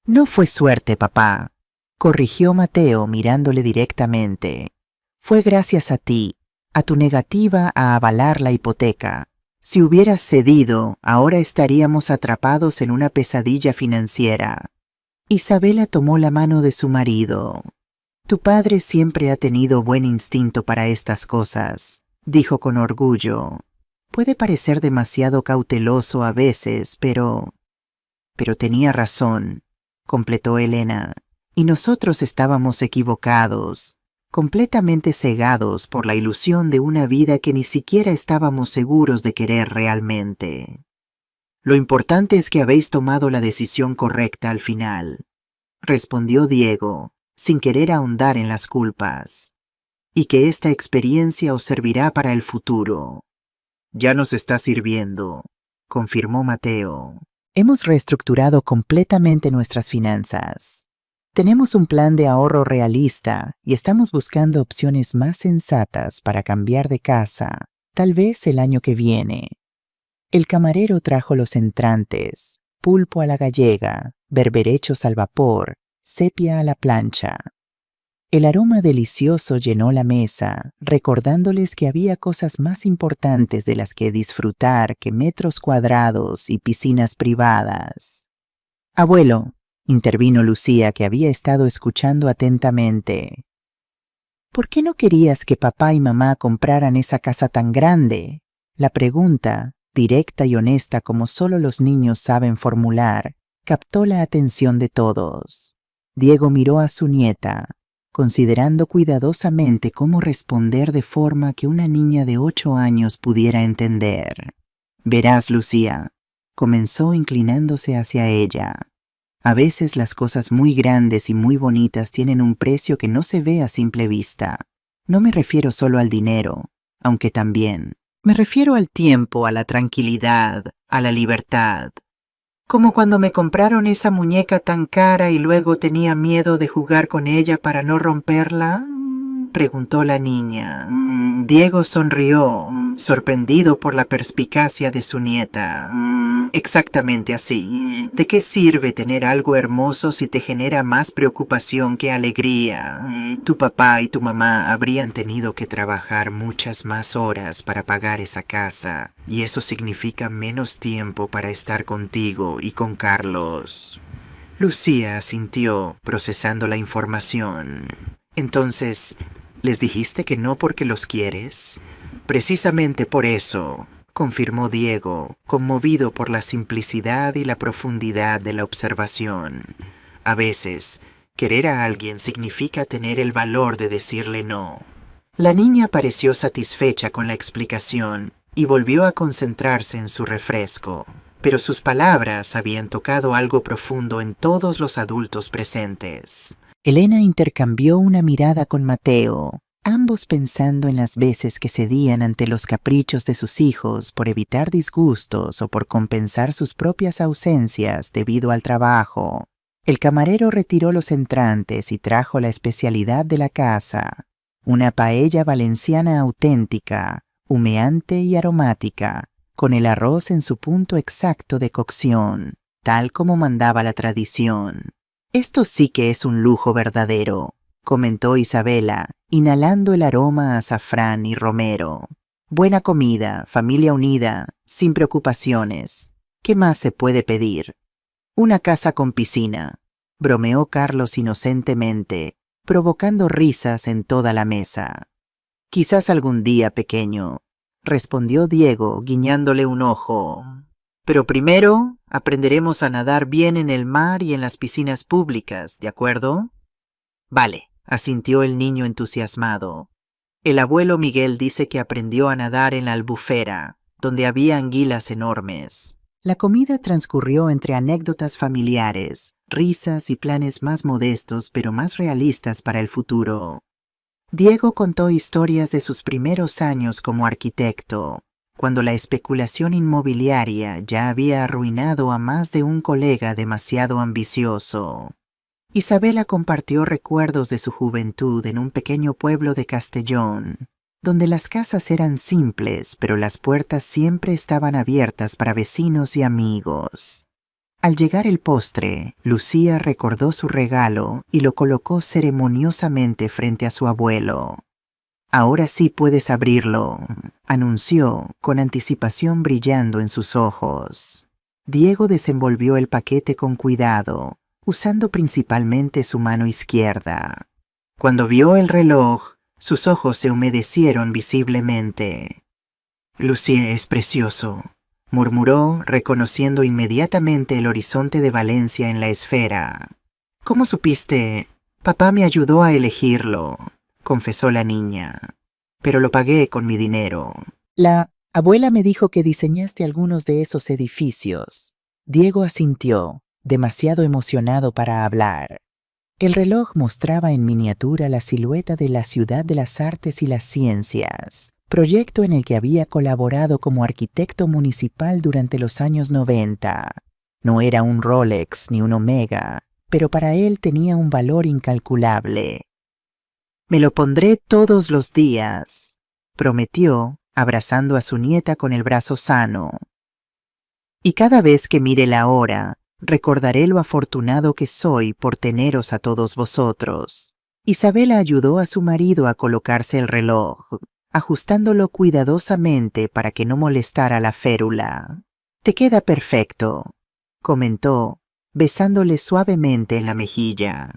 No fue suerte, papá, corrigió Mateo mirándole directamente. Fue gracias a ti, a tu negativa a avalar la hipoteca. Si hubieras cedido, ahora estaríamos atrapados en una pesadilla financiera. Isabela tomó la mano de su marido. Tu padre siempre ha tenido buen instinto para estas cosas, dijo con orgullo. Puede parecer demasiado cauteloso a veces, pero tenía razón, completó Elena, y nosotros estábamos equivocados, completamente cegados por la ilusión de una vida que ni siquiera estábamos seguros de querer realmente. Lo importante es que habéis tomado la decisión correcta al final, respondió Diego, sin querer ahondar en las culpas, y que esta experiencia os servirá para el futuro. Ya nos está sirviendo, confirmó Mateo. Hemos reestructurado completamente nuestras finanzas. Tenemos un plan de ahorro realista y estamos buscando opciones más sensatas para cambiar de casa, tal vez el año que viene. El camarero trajo los entrantes, pulpo a la gallega, berberechos al vapor, sepia a la plancha. El aroma delicioso llenó la mesa, recordándoles que había cosas más importantes de las que disfrutar que metros cuadrados y piscinas privadas. Abuelo, intervino Lucía, que había estado escuchando atentamente. ¿Por qué no querías que papá y mamá compraran esa casa tan grande? La pregunta, directa y honesta como solo los niños saben formular, captó la atención de todos. Diego miró a su nieta, considerando cuidadosamente cómo responder de forma que una niña de 8 años pudiera entender. Verás, Lucía, comenzó inclinándose hacia ella. A veces las cosas muy grandes y muy bonitas tienen un precio que no se ve a simple vista. No me refiero solo al dinero, aunque también. Me refiero al tiempo, a la tranquilidad, a la libertad. Como cuando me compraron esa muñeca tan cara y luego tenía miedo de jugar con ella para no romperla, preguntó la niña. Diego sonrió, sorprendido por la perspicacia de su nieta. Exactamente así. ¿De qué sirve tener algo hermoso si te genera más preocupación que alegría? Tu papá y tu mamá habrían tenido que trabajar muchas más horas para pagar esa casa, y eso significa menos tiempo para estar contigo y con Carlos. Lucía asintió, procesando la información. Entonces, ¿les dijiste que no porque los quieres? Precisamente por eso, confirmó Diego, conmovido por la simplicidad y la profundidad de la observación. A veces, querer a alguien significa tener el valor de decirle no. La niña pareció satisfecha con la explicación y volvió a concentrarse en su refresco, pero sus palabras habían tocado algo profundo en todos los adultos presentes. Elena intercambió una mirada con Mateo, ambos pensando en las veces que cedían ante los caprichos de sus hijos por evitar disgustos o por compensar sus propias ausencias debido al trabajo. El camarero retiró los entrantes y trajo la especialidad de la casa, una paella valenciana auténtica, humeante y aromática, con el arroz en su punto exacto de cocción, tal como mandaba la tradición. Esto sí que es un lujo verdadero, comentó Isabela, inhalando el aroma a azafrán y romero. Buena comida, familia unida, sin preocupaciones. ¿Qué más se puede pedir? Una casa con piscina, bromeó Carlos inocentemente, provocando risas en toda la mesa. Quizás algún día, pequeño, respondió Diego, guiñándole un ojo. Pero primero aprenderemos a nadar bien en el mar y en las piscinas públicas, ¿de acuerdo? Vale, asintió el niño entusiasmado. El abuelo Miguel dice que aprendió a nadar en la Albufera, donde había anguilas enormes. La comida transcurrió entre anécdotas familiares, risas y planes más modestos pero más realistas para el futuro. Diego contó historias de sus primeros años como arquitecto, cuando la especulación inmobiliaria ya había arruinado a más de un colega demasiado ambicioso. Isabela compartió recuerdos de su juventud en un pequeño pueblo de Castellón, donde las casas eran simples, pero las puertas siempre estaban abiertas para vecinos y amigos. Al llegar el postre, Lucía recordó su regalo y lo colocó ceremoniosamente frente a su abuelo. Ahora sí puedes abrirlo, anunció, con anticipación brillando en sus ojos. Diego desenvolvió el paquete con cuidado, usando principalmente su mano izquierda. Cuando vio el reloj, sus ojos se humedecieron visiblemente. Lucía es precioso, murmuró, reconociendo inmediatamente el horizonte de Valencia en la esfera. ¿Cómo supiste? Papá me ayudó a elegirlo, confesó la niña, pero lo pagué con mi dinero. La abuela me dijo que diseñaste algunos de esos edificios. Diego asintió, demasiado emocionado para hablar. El reloj mostraba en miniatura la silueta de la Ciudad de las Artes y las Ciencias, proyecto en el que había colaborado como arquitecto municipal durante los años 90. No era un Rolex ni un Omega, pero para él tenía un valor incalculable. Me lo pondré todos los días, prometió, abrazando a su nieta con el brazo sano. Y cada vez que mire la hora, recordaré lo afortunado que soy por teneros a todos vosotros. Isabela ayudó a su marido a colocarse el reloj, ajustándolo cuidadosamente para que no molestara la férula. Te queda perfecto, comentó, besándole suavemente en la mejilla.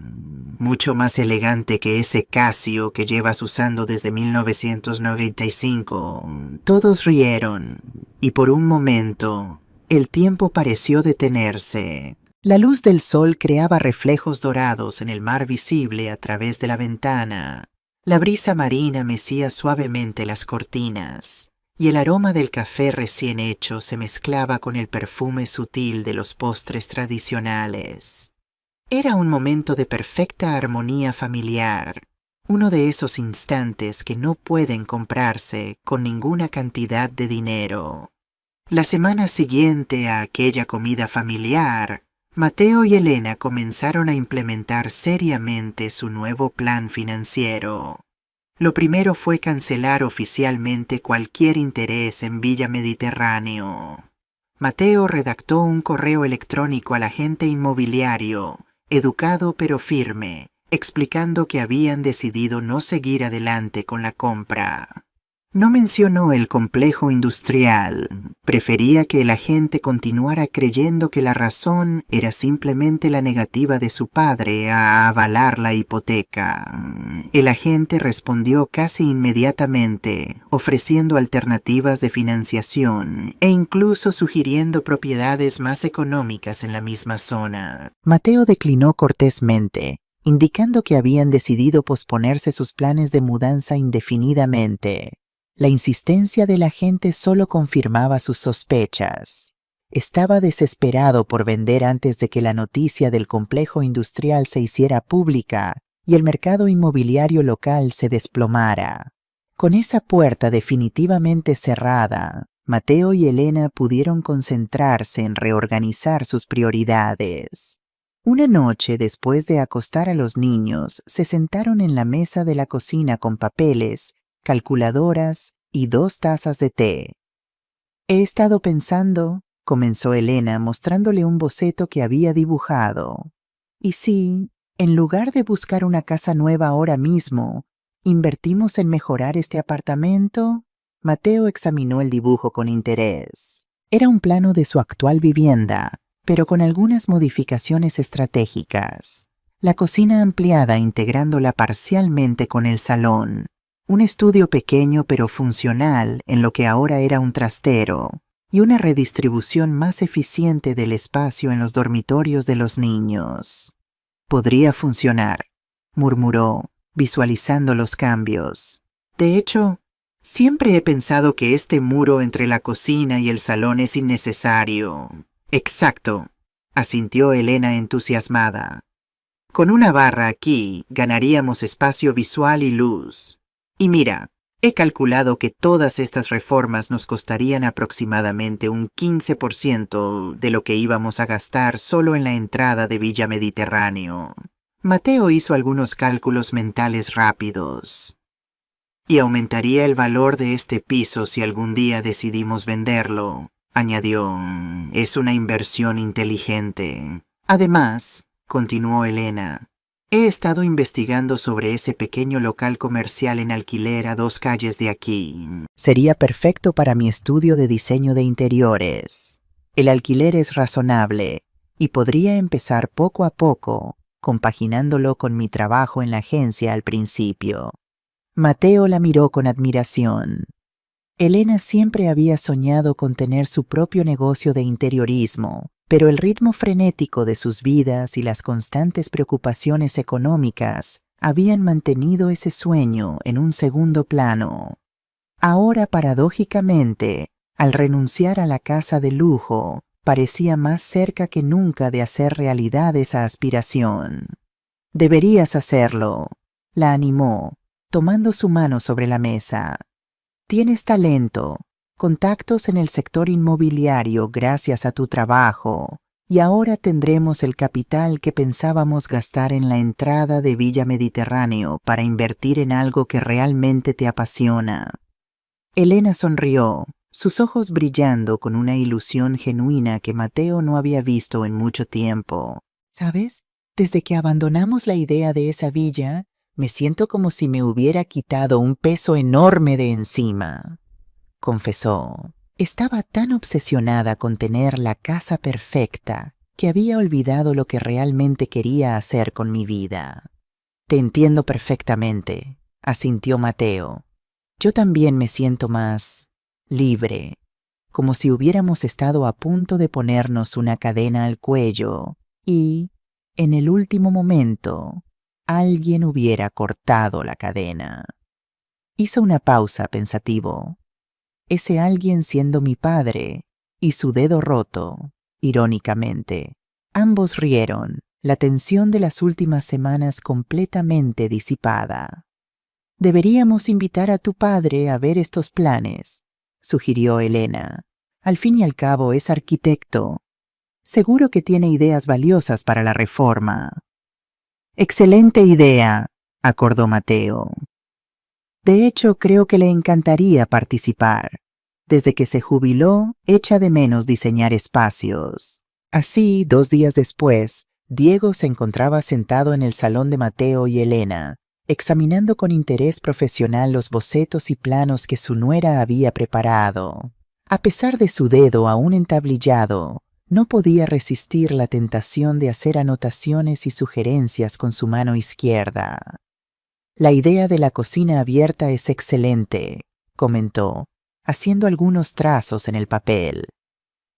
Mucho más elegante que ese Casio que llevas usando desde 1995. Todos rieron, y por un momento el tiempo pareció detenerse. La luz del sol creaba reflejos dorados en el mar visible a través de la ventana. La brisa marina mecía suavemente las cortinas, y el aroma del café recién hecho se mezclaba con el perfume sutil de los postres tradicionales. Era un momento de perfecta armonía familiar, uno de esos instantes que no pueden comprarse con ninguna cantidad de dinero. La semana siguiente a aquella comida familiar, Mateo y Elena comenzaron a implementar seriamente su nuevo plan financiero. Lo primero fue cancelar oficialmente cualquier interés en Villa Mediterráneo. Mateo redactó un correo electrónico al agente inmobiliario, educado pero firme, explicando que habían decidido no seguir adelante con la compra. No mencionó el complejo industrial. Prefería que el agente continuara creyendo que la razón era simplemente la negativa de su padre a avalar la hipoteca. El agente respondió casi inmediatamente, ofreciendo alternativas de financiación e incluso sugiriendo propiedades más económicas en la misma zona. Mateo declinó cortésmente, indicando que habían decidido posponerse sus planes de mudanza indefinidamente. La insistencia del agente solo confirmaba sus sospechas. Estaba desesperado por vender antes de que la noticia del complejo industrial se hiciera pública y el mercado inmobiliario local se desplomara. Con esa puerta definitivamente cerrada, Mateo y Elena pudieron concentrarse en reorganizar sus prioridades. Una noche, después de acostar a los niños, se sentaron en la mesa de la cocina con papeles, calculadoras y 2 tazas de té. He estado pensando, comenzó Elena mostrándole un boceto que había dibujado. ¿Y si, en lugar de buscar una casa nueva ahora mismo, invertimos en mejorar este apartamento? Mateo examinó el dibujo con interés. Era un plano de su actual vivienda, pero con algunas modificaciones estratégicas. La cocina ampliada integrándola parcialmente con el salón. Un estudio pequeño pero funcional en lo que ahora era un trastero. Y una redistribución más eficiente del espacio en los dormitorios de los niños. Podría funcionar, murmuró, visualizando los cambios. De hecho, siempre he pensado que este muro entre la cocina y el salón es innecesario. Exacto, asintió Elena entusiasmada. Con una barra aquí ganaríamos espacio visual y luz. Y mira, he calculado que todas estas reformas nos costarían aproximadamente un 15% de lo que íbamos a gastar solo en la entrada de Villa Mediterráneo. Mateo hizo algunos cálculos mentales rápidos. Y aumentaría el valor de este piso si algún día decidimos venderlo, añadió. Es una inversión inteligente. Además, continuó Elena, he estado investigando sobre ese pequeño local comercial en alquiler a 2 calles de aquí. Sería perfecto para mi estudio de diseño de interiores. El alquiler es razonable y podría empezar poco a poco, compaginándolo con mi trabajo en la agencia al principio. Mateo la miró con admiración. Elena siempre había soñado con tener su propio negocio de interiorismo, pero el ritmo frenético de sus vidas y las constantes preocupaciones económicas habían mantenido ese sueño en un segundo plano. Ahora, paradójicamente, al renunciar a la casa de lujo, parecía más cerca que nunca de hacer realidad esa aspiración. Deberías hacerlo, la animó, tomando su mano sobre la mesa. Tienes talento, contactos en el sector inmobiliario gracias a tu trabajo, y ahora tendremos el capital que pensábamos gastar en la entrada de Villa Mediterráneo para invertir en algo que realmente te apasiona. Elena sonrió, sus ojos brillando con una ilusión genuina que Mateo no había visto en mucho tiempo. ¿Sabes? Desde que abandonamos la idea de esa villa, me siento como si me hubiera quitado un peso enorme de encima, confesó. Estaba tan obsesionada con tener la casa perfecta que había olvidado lo que realmente quería hacer con mi vida. Te entiendo perfectamente, asintió Mateo. Yo también me siento más libre, como si hubiéramos estado a punto de ponernos una cadena al cuello y, en el último momento, alguien hubiera cortado la cadena. Hizo una pausa pensativo. Ese alguien siendo mi padre y su dedo roto, irónicamente. Ambos rieron, la tensión de las últimas semanas completamente disipada. Deberíamos invitar a tu padre a ver estos planes, sugirió Elena. Al fin y al cabo es arquitecto. Seguro que tiene ideas valiosas para la reforma. Excelente idea, acordó Mateo. De hecho, creo que le encantaría participar. Desde que se jubiló, echa de menos diseñar espacios. Así, 2 días después, Diego se encontraba sentado en el salón de Mateo y Elena, examinando con interés profesional los bocetos y planos que su nuera había preparado. A pesar de su dedo aún entablillado, no podía resistir la tentación de hacer anotaciones y sugerencias con su mano izquierda. La idea de la cocina abierta es excelente, comentó, haciendo algunos trazos en el papel.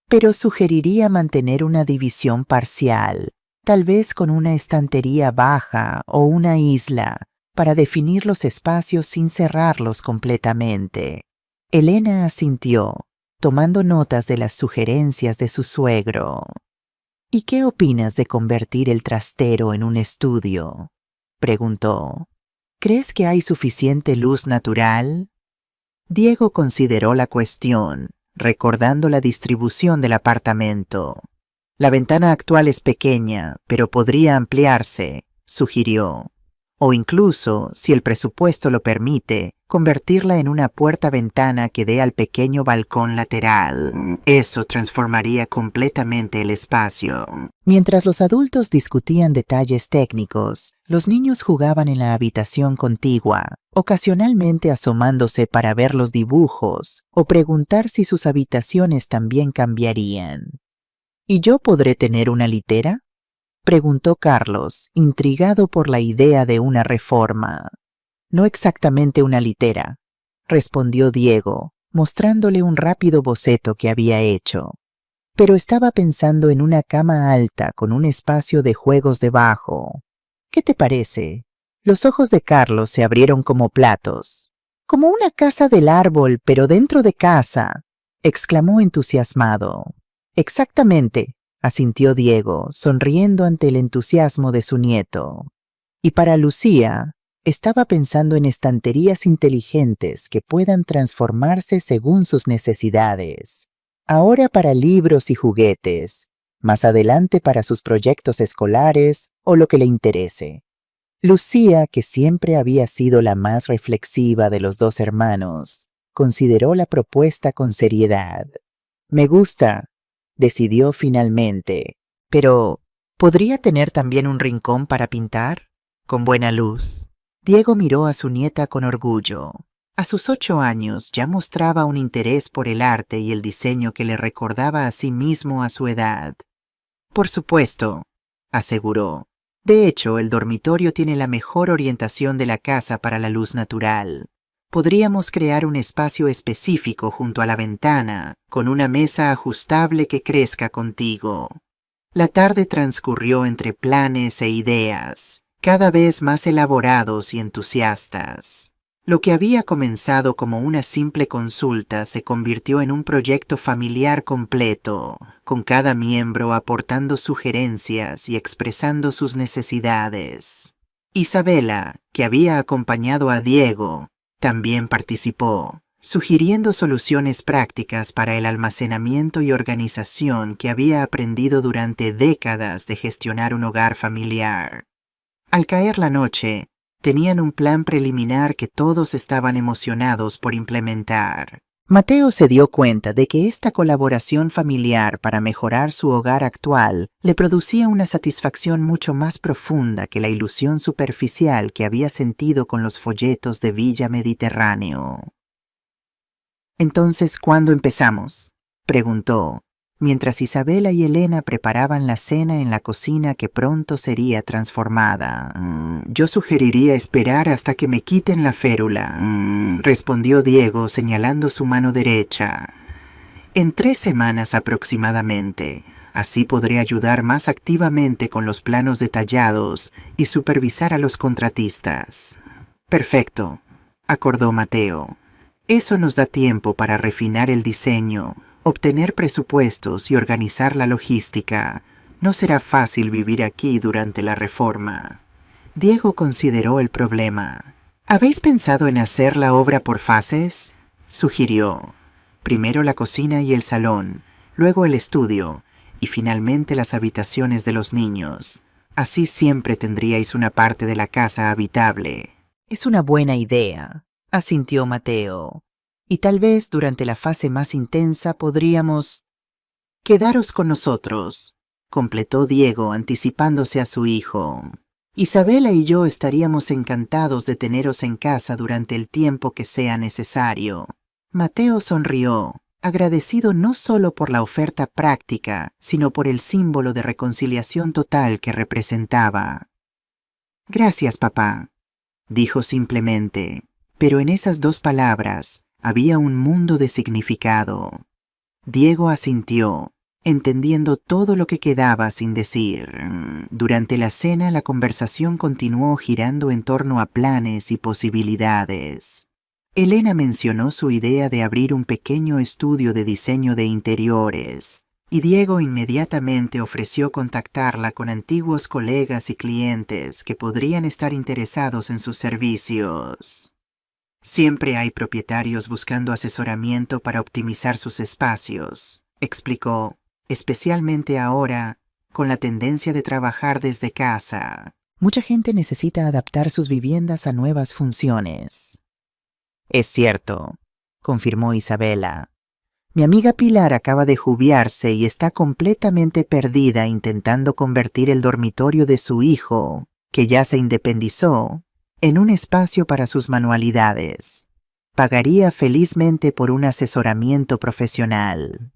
Pero sugeriría mantener una división parcial, tal vez con una estantería baja o una isla, para definir los espacios sin cerrarlos completamente. Elena asintió, tomando notas de las sugerencias de su suegro. ¿Y qué opinas de convertir el trastero en un estudio?, preguntó. ¿Crees que hay suficiente luz natural? Diego consideró la cuestión, recordando la distribución del apartamento. La ventana actual es pequeña, pero podría ampliarse, sugirió. O incluso, si el presupuesto lo permite, convertirla en una puerta-ventana que dé al pequeño balcón lateral. Eso transformaría completamente el espacio. Mientras los adultos discutían detalles técnicos, los niños jugaban en la habitación contigua, ocasionalmente asomándose para ver los dibujos o preguntar si sus habitaciones también cambiarían. ¿Y yo podré tener una litera?, preguntó Carlos, intrigado por la idea de una reforma. No exactamente una litera, respondió Diego, mostrándole un rápido boceto que había hecho. Pero estaba pensando en una cama alta con un espacio de juegos debajo. ¿Qué te parece? Los ojos de Carlos se abrieron como platos. Como una casa del árbol, pero dentro de casa, exclamó entusiasmado. Exactamente, asintió Diego, sonriendo ante el entusiasmo de su nieto. Y para Lucía, estaba pensando en estanterías inteligentes que puedan transformarse según sus necesidades. Ahora para libros y juguetes, más adelante para sus proyectos escolares o lo que le interese. Lucía, que siempre había sido la más reflexiva de los dos hermanos, consideró la propuesta con seriedad. Me gusta, decidió finalmente, pero ¿podría tener también un rincón para pintar? Con buena luz. Diego miró a su nieta con orgullo. A sus 8 años ya mostraba un interés por el arte y el diseño que le recordaba a sí mismo a su edad. Por supuesto, aseguró. De hecho, el dormitorio tiene la mejor orientación de la casa para la luz natural. Podríamos crear un espacio específico junto a la ventana, con una mesa ajustable que crezca contigo. La tarde transcurrió entre planes e ideas, cada vez más elaborados y entusiastas. Lo que había comenzado como una simple consulta se convirtió en un proyecto familiar completo, con cada miembro aportando sugerencias y expresando sus necesidades. Isabela, que había acompañado a Diego, también participó, sugiriendo soluciones prácticas para el almacenamiento y organización que había aprendido durante décadas de gestionar un hogar familiar. Al caer la noche, tenían un plan preliminar que todos estaban emocionados por implementar. Mateo se dio cuenta de que esta colaboración familiar para mejorar su hogar actual le producía una satisfacción mucho más profunda que la ilusión superficial que había sentido con los folletos de Villa Mediterráneo. «Entonces, ¿cuándo empezamos?», preguntó, mientras Isabela y Elena preparaban la cena en la cocina que pronto sería transformada. «Yo sugeriría esperar hasta que me quiten la férula», respondió Diego señalando su mano derecha. «En 3 semanas aproximadamente. Así podré ayudar más activamente con los planos detallados y supervisar a los contratistas». «Perfecto», acordó Mateo. «Eso nos da tiempo para refinar el diseño, obtener presupuestos y organizar la logística. No será fácil vivir aquí durante la reforma». Diego consideró el problema. «¿Habéis pensado en hacer la obra por fases?», sugirió. «Primero la cocina y el salón, luego el estudio y finalmente las habitaciones de los niños. Así siempre tendríais una parte de la casa habitable». «Es una buena idea», asintió Mateo. «Y tal vez durante la fase más intensa podríamos...». «Quedaros con nosotros», completó Diego anticipándose a su hijo. «Isabela y yo estaríamos encantados de teneros en casa durante el tiempo que sea necesario». Mateo sonrió, agradecido no solo por la oferta práctica, sino por el símbolo de reconciliación total que representaba. «Gracias, papá», dijo simplemente, pero en esas 2 palabras había un mundo de significado. Diego asintió, entendiendo todo lo que quedaba sin decir. Durante la cena la conversación continuó girando en torno a planes y posibilidades. Elena mencionó su idea de abrir un pequeño estudio de diseño de interiores, y Diego inmediatamente ofreció contactarla con antiguos colegas y clientes que podrían estar interesados en sus servicios. «Siempre hay propietarios buscando asesoramiento para optimizar sus espacios», explicó, «especialmente ahora, con la tendencia de trabajar desde casa. Mucha gente necesita adaptar sus viviendas a nuevas funciones». «Es cierto», confirmó Isabela. «Mi amiga Pilar acaba de jubilarse y está completamente perdida intentando convertir el dormitorio de su hijo, que ya se independizó, en un espacio para sus manualidades. Pagaría felizmente por un asesoramiento profesional».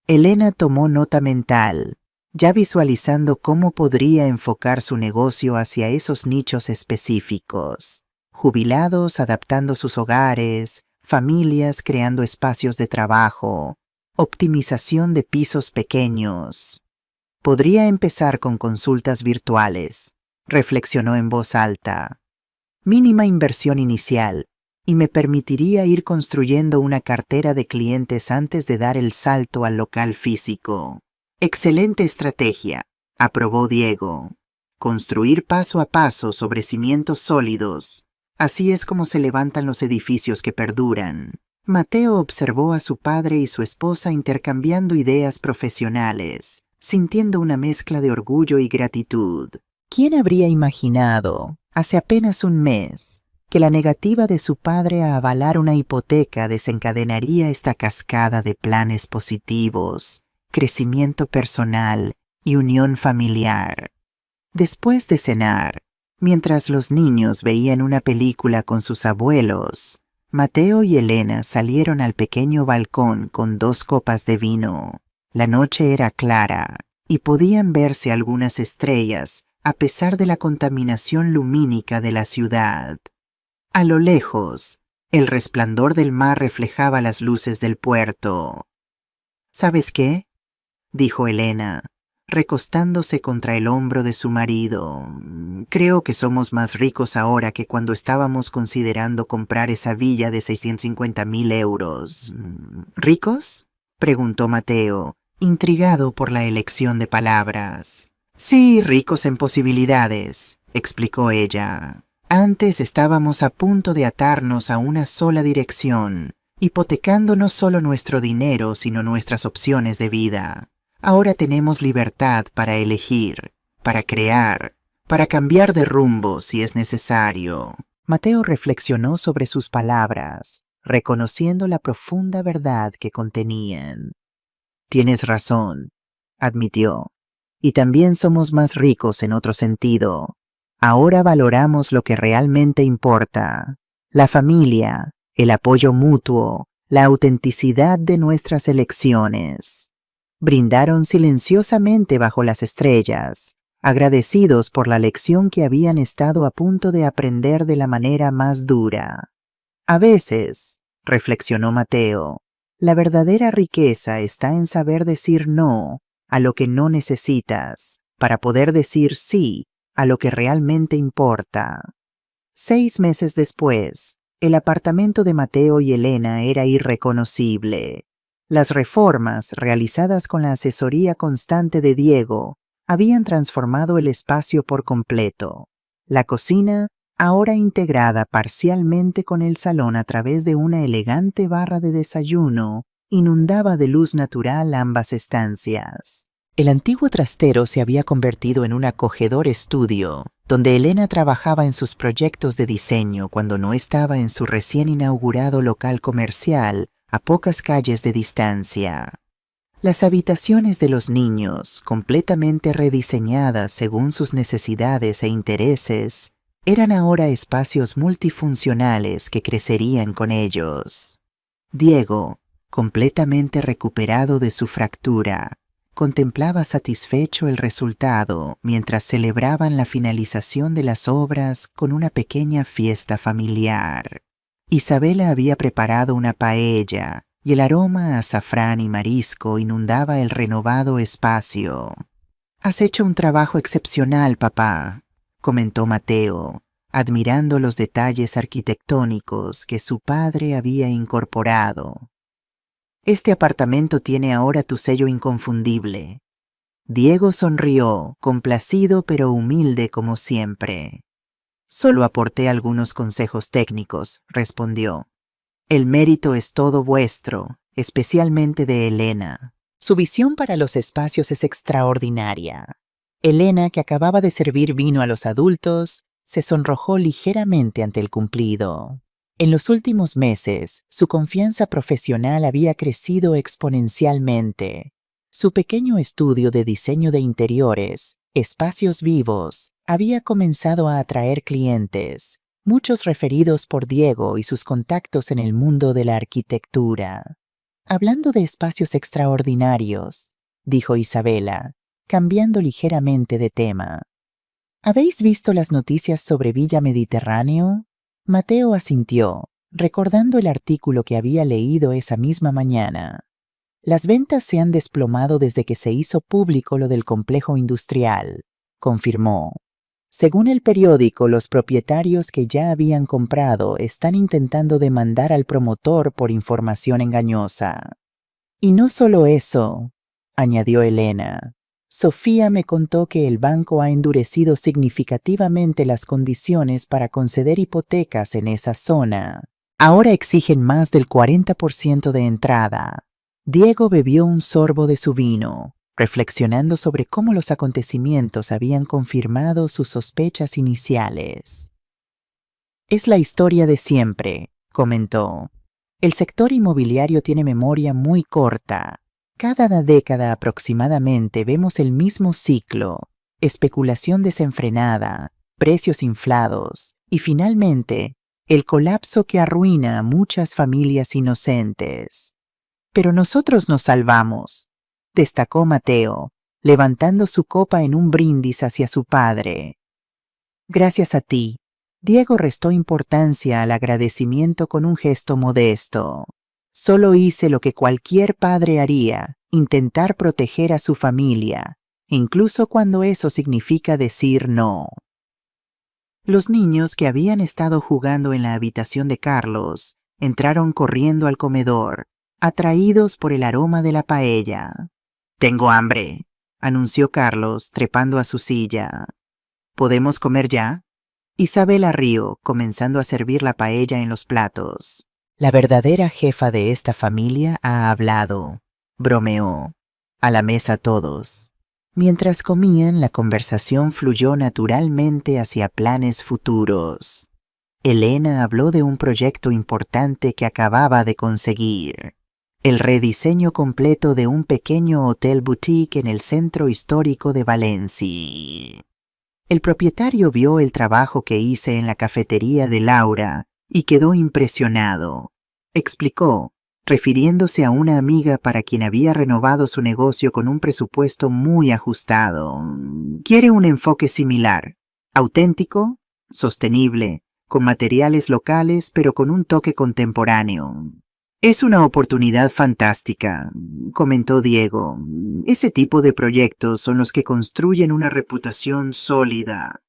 Elena tomó nota mental, ya visualizando cómo podría enfocar su negocio hacia esos nichos específicos. Jubilados adaptando sus hogares, familias creando espacios de trabajo, optimización de pisos pequeños. Podría empezar con consultas virtuales, reflexionó en voz alta. Mínima inversión inicial, y me permitiría ir construyendo una cartera de clientes antes de dar el salto al local físico. Excelente estrategia, aprobó Diego. Construir paso a paso sobre cimientos sólidos. Así es como se levantan los edificios que perduran. Mateo observó a su padre y su esposa intercambiando ideas profesionales, sintiendo una mezcla de orgullo y gratitud. ¿Quién habría imaginado, hace apenas un mes, que la negativa de su padre a avalar una hipoteca desencadenaría esta cascada de planes positivos, crecimiento personal y unión familiar? Después de cenar, mientras los niños veían una película con sus abuelos, Mateo y Elena salieron al pequeño balcón con 2 copas de vino. La noche era clara y podían verse algunas estrellas a pesar de la contaminación lumínica de la ciudad. A lo lejos, el resplandor del mar reflejaba las luces del puerto. ¿Sabes qué?, dijo Elena, recostándose contra el hombro de su marido. Creo que somos más ricos ahora que cuando estábamos considerando comprar esa villa de 650.000 euros. ¿Ricos?, preguntó Mateo, intrigado por la elección de palabras. Sí, ricos en posibilidades, explicó ella. Antes estábamos a punto de atarnos a una sola dirección, hipotecando no solo nuestro dinero, sino nuestras opciones de vida. Ahora tenemos libertad para elegir, para crear, para cambiar de rumbo si es necesario. Mateo reflexionó sobre sus palabras, reconociendo la profunda verdad que contenían. Tienes razón, admitió. Y también somos más ricos en otro sentido. Ahora valoramos lo que realmente importa: la familia, el apoyo mutuo, la autenticidad de nuestras elecciones. Brindaron silenciosamente bajo las estrellas, agradecidos por la lección que habían estado a punto de aprender de la manera más dura. A veces, reflexionó Mateo, la verdadera riqueza está en saber decir no a lo que no necesitas, para poder decir sí a lo que realmente importa. 6 meses después, el apartamento de Mateo y Elena era irreconocible. Las reformas, realizadas con la asesoría constante de Diego, habían transformado el espacio por completo. La cocina, ahora integrada parcialmente con el salón a través de una elegante barra de desayuno, inundaba de luz natural ambas estancias. El antiguo trastero se había convertido en un acogedor estudio, donde Elena trabajaba en sus proyectos de diseño cuando no estaba en su recién inaugurado local comercial a pocas calles de distancia. Las habitaciones de los niños, completamente rediseñadas según sus necesidades e intereses, eran ahora espacios multifuncionales que crecerían con ellos. Diego, completamente recuperado de su fractura, contemplaba satisfecho el resultado mientras celebraban la finalización de las obras con una pequeña fiesta familiar. Isabela había preparado una paella y el aroma a azafrán y marisco inundaba el renovado espacio. «Has hecho un trabajo excepcional, papá», comentó Mateo, admirando los detalles arquitectónicos que su padre había incorporado. «Este apartamento tiene ahora tu sello inconfundible». Diego sonrió, complacido pero humilde como siempre. «Solo aporté algunos consejos técnicos», respondió. «El mérito es todo vuestro, especialmente de Elena». Su visión para los espacios es extraordinaria. Elena, que acababa de servir vino a los adultos, se sonrojó ligeramente ante el cumplido. En los últimos meses, su confianza profesional había crecido exponencialmente. Su pequeño estudio de diseño de interiores, Espacios Vivos, había comenzado a atraer clientes, muchos referidos por Diego y sus contactos en el mundo de la arquitectura. Hablando de espacios extraordinarios, dijo Isabela, cambiando ligeramente de tema. ¿Habéis visto las noticias sobre Villa Mediterráneo? Mateo asintió, recordando el artículo que había leído esa misma mañana. Las ventas se han desplomado desde que se hizo público lo del complejo industrial, confirmó. Según el periódico, los propietarios que ya habían comprado están intentando demandar al promotor por información engañosa. Y no solo eso, añadió Elena. Sofía me contó que el banco ha endurecido significativamente las condiciones para conceder hipotecas en esa zona. Ahora exigen más del 40% de entrada. Diego bebió un sorbo de su vino, reflexionando sobre cómo los acontecimientos habían confirmado sus sospechas iniciales. Es la historia de siempre, comentó. El sector inmobiliario tiene memoria muy corta. Cada década aproximadamente vemos el mismo ciclo: especulación desenfrenada, precios inflados y finalmente el colapso que arruina a muchas familias inocentes. Pero nosotros nos salvamos, destacó Mateo, levantando su copa en un brindis hacia su padre. Gracias a ti. Diego restó importancia al agradecimiento con un gesto modesto. Solo hice lo que cualquier padre haría, intentar proteger a su familia, incluso cuando eso significa decir no. Los niños que habían estado jugando en la habitación de Carlos entraron corriendo al comedor, atraídos por el aroma de la paella. «Tengo hambre», anunció Carlos, trepando a su silla. «¿Podemos comer ya?» Isabela rió, comenzando a servir la paella en los platos. «La verdadera jefa de esta familia ha hablado», bromeó. A la mesa todos. Mientras comían, la conversación fluyó naturalmente hacia planes futuros. Elena habló de un proyecto importante que acababa de conseguir: el rediseño completo de un pequeño hotel boutique en el centro histórico de Valencia. El propietario vio el trabajo que hice en la cafetería de Laura y quedó impresionado. Explicó, refiriéndose a una amiga para quien había renovado su negocio con un presupuesto muy ajustado. Quiere un enfoque similar, auténtico, sostenible, con materiales locales pero con un toque contemporáneo. «Es una oportunidad fantástica», comentó Diego. «Ese tipo de proyectos son los que construyen una reputación sólida.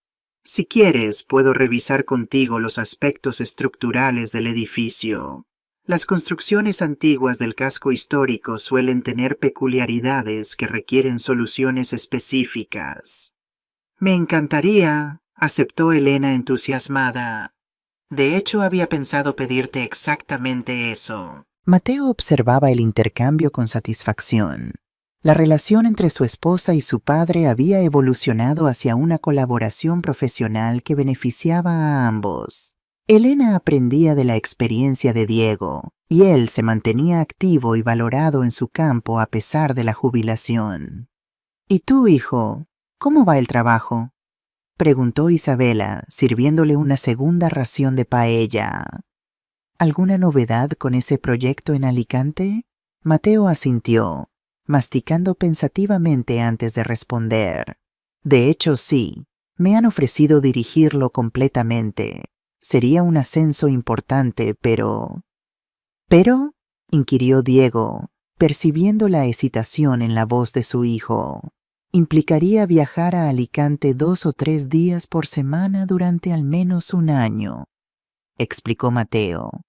Si quieres, puedo revisar contigo los aspectos estructurales del edificio. Las construcciones antiguas del casco histórico suelen tener peculiaridades que requieren soluciones específicas». «Me encantaría», aceptó Elena entusiasmada. «De hecho, había pensado pedirte exactamente eso». Mateo observaba el intercambio con satisfacción. La relación entre su esposa y su padre había evolucionado hacia una colaboración profesional que beneficiaba a ambos. Elena aprendía de la experiencia de Diego, y él se mantenía activo y valorado en su campo a pesar de la jubilación. «¿Y tú, hijo? ¿Cómo va el trabajo?», preguntó Isabela, sirviéndole una segunda ración de paella. «¿Alguna novedad con ese proyecto en Alicante?». Mateo asintió, masticando pensativamente antes de responder. «De hecho, sí. Me han ofrecido dirigirlo completamente. Sería un ascenso importante, pero...». «¿Pero?», inquirió Diego, percibiendo la hesitación en la voz de su hijo. «Implicaría viajar a Alicante 2 o 3 días por semana durante al menos un año», explicó Mateo.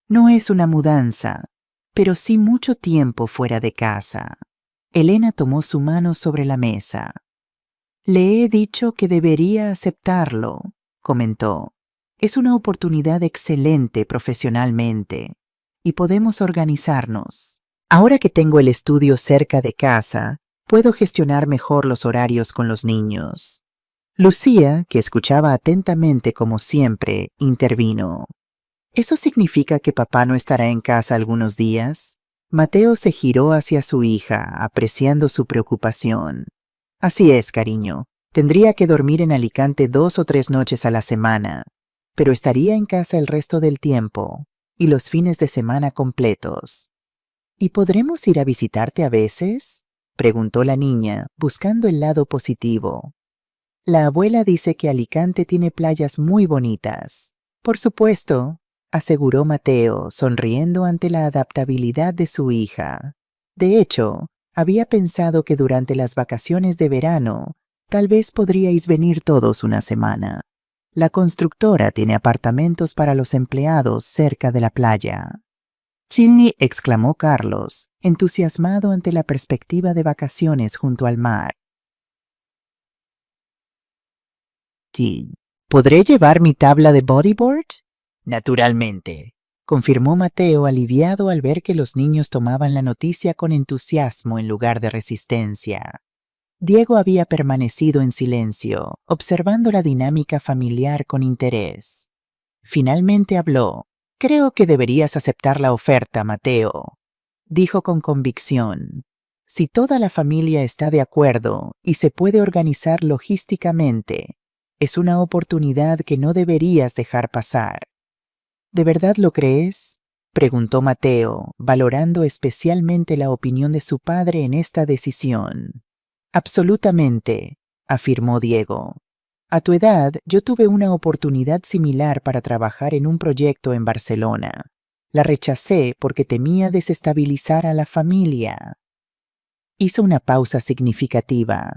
«No es una mudanza, pero sí mucho tiempo fuera de casa». Elena tomó su mano sobre la mesa. «Le he dicho que debería aceptarlo», comentó. «Es una oportunidad excelente profesionalmente y podemos organizarnos. Ahora que tengo el estudio cerca de casa, puedo gestionar mejor los horarios con los niños». Lucía, que escuchaba atentamente como siempre, intervino. «¿Eso significa que papá no estará en casa algunos días?». Mateo se giró hacia su hija, apreciando su preocupación. «Así es, cariño. Tendría que dormir en Alicante 2 o 3 noches a la semana, pero estaría en casa el resto del tiempo y los fines de semana completos». ¿Y podremos ir a visitarte a veces?, preguntó la niña, buscando el lado positivo. La abuela dice que Alicante tiene playas muy bonitas. Por supuesto, aseguró Mateo, sonriendo ante la adaptabilidad de su hija. De hecho, había pensado que durante las vacaciones de verano, tal vez podríais venir todos una semana. La constructora tiene apartamentos para los empleados cerca de la playa. —¡Chini! —exclamó Carlos, entusiasmado ante la perspectiva de vacaciones junto al mar. —Sí. ¿Podré llevar mi tabla de bodyboard? —Naturalmente —confirmó Mateo, aliviado al ver que los niños tomaban la noticia con entusiasmo en lugar de resistencia. Diego había permanecido en silencio, observando la dinámica familiar con interés. Finalmente habló. —Creo que deberías aceptar la oferta, Mateo —dijo con convicción—. Si toda la familia está de acuerdo y se puede organizar logísticamente, es una oportunidad que no deberías dejar pasar. —¿De verdad lo crees? —preguntó Mateo, valorando especialmente la opinión de su padre en esta decisión. —Absolutamente —afirmó Diego—. A tu edad, yo tuve una oportunidad similar para trabajar en un proyecto en Barcelona. La rechacé porque temía desestabilizar a la familia. Hizo una pausa significativa.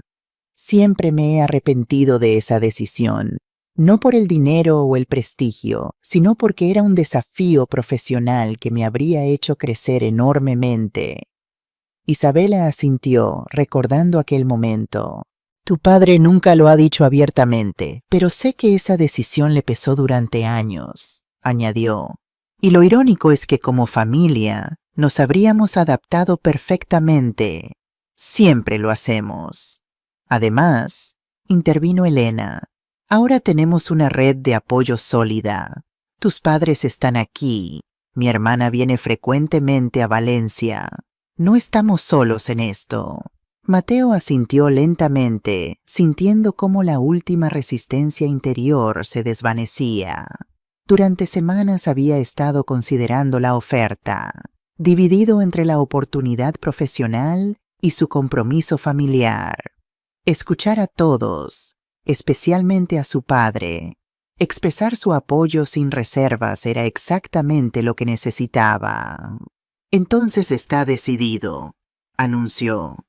Siempre me he arrepentido de esa decisión, no por el dinero o el prestigio, sino porque era un desafío profesional que me habría hecho crecer enormemente. Isabela asintió, recordando aquel momento. Tu padre nunca lo ha dicho abiertamente, pero sé que esa decisión le pesó durante años, añadió. Y lo irónico es que como familia nos habríamos adaptado perfectamente. Siempre lo hacemos. Además, intervino Elena, ahora tenemos una red de apoyo sólida. Tus padres están aquí. Mi hermana viene frecuentemente a Valencia. No estamos solos en esto. Mateo asintió lentamente, sintiendo cómo la última resistencia interior se desvanecía. Durante semanas había estado considerando la oferta, dividido entre la oportunidad profesional y su compromiso familiar. Escuchar a todos, especialmente a su padre, expresar su apoyo sin reservas era exactamente lo que necesitaba. Entonces está decidido, anunció.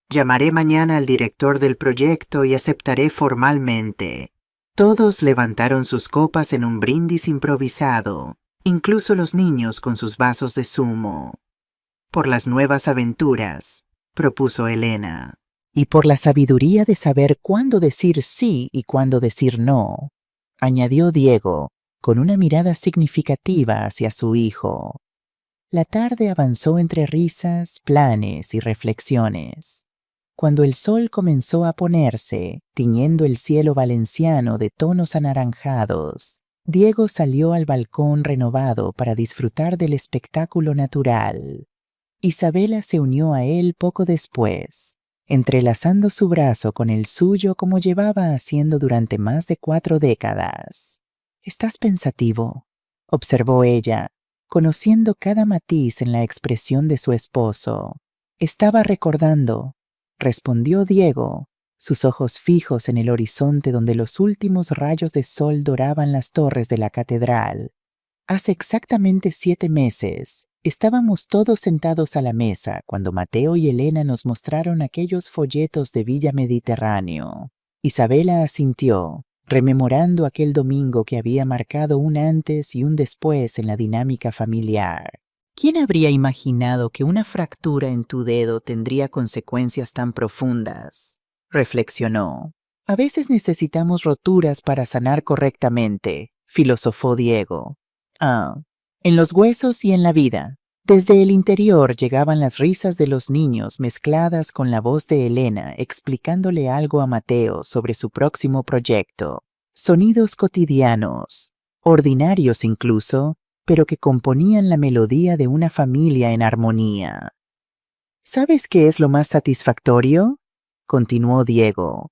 Llamaré mañana al director del proyecto y aceptaré formalmente. Todos levantaron sus copas en un brindis improvisado, incluso los niños con sus vasos de zumo. Por las nuevas aventuras, propuso Elena. Y por la sabiduría de saber cuándo decir sí y cuándo decir no, añadió Diego, con una mirada significativa hacia su hijo. La tarde avanzó entre risas, planes y reflexiones. Cuando el sol comenzó a ponerse, tiñendo el cielo valenciano de tonos anaranjados, Diego salió al balcón renovado para disfrutar del espectáculo natural. Isabela se unió a él poco después, entrelazando su brazo con el suyo como llevaba haciendo durante más de 4 décadas. —¿Estás pensativo? —observó ella, conociendo cada matiz en la expresión de su esposo. —Estaba recordando —respondió Diego, sus ojos fijos en el horizonte donde los últimos rayos de sol doraban las torres de la catedral. Hace exactamente 7 meses, estábamos todos sentados a la mesa cuando Mateo y Elena nos mostraron aquellos folletos de Villa Mediterráneo. Isabela asintió, rememorando aquel domingo que había marcado un antes y un después en la dinámica familiar. ¿Quién habría imaginado que una fractura en tu dedo tendría consecuencias tan profundas? Reflexionó. A veces necesitamos roturas para sanar correctamente, filosofó Diego. En los huesos y en la vida. Desde el interior llegaban las risas de los niños mezcladas con la voz de Elena explicándole algo a Mateo sobre su próximo proyecto. Sonidos cotidianos, ordinarios incluso, pero que componían la melodía de una familia en armonía. ¿Sabes qué es lo más satisfactorio?, continuó Diego.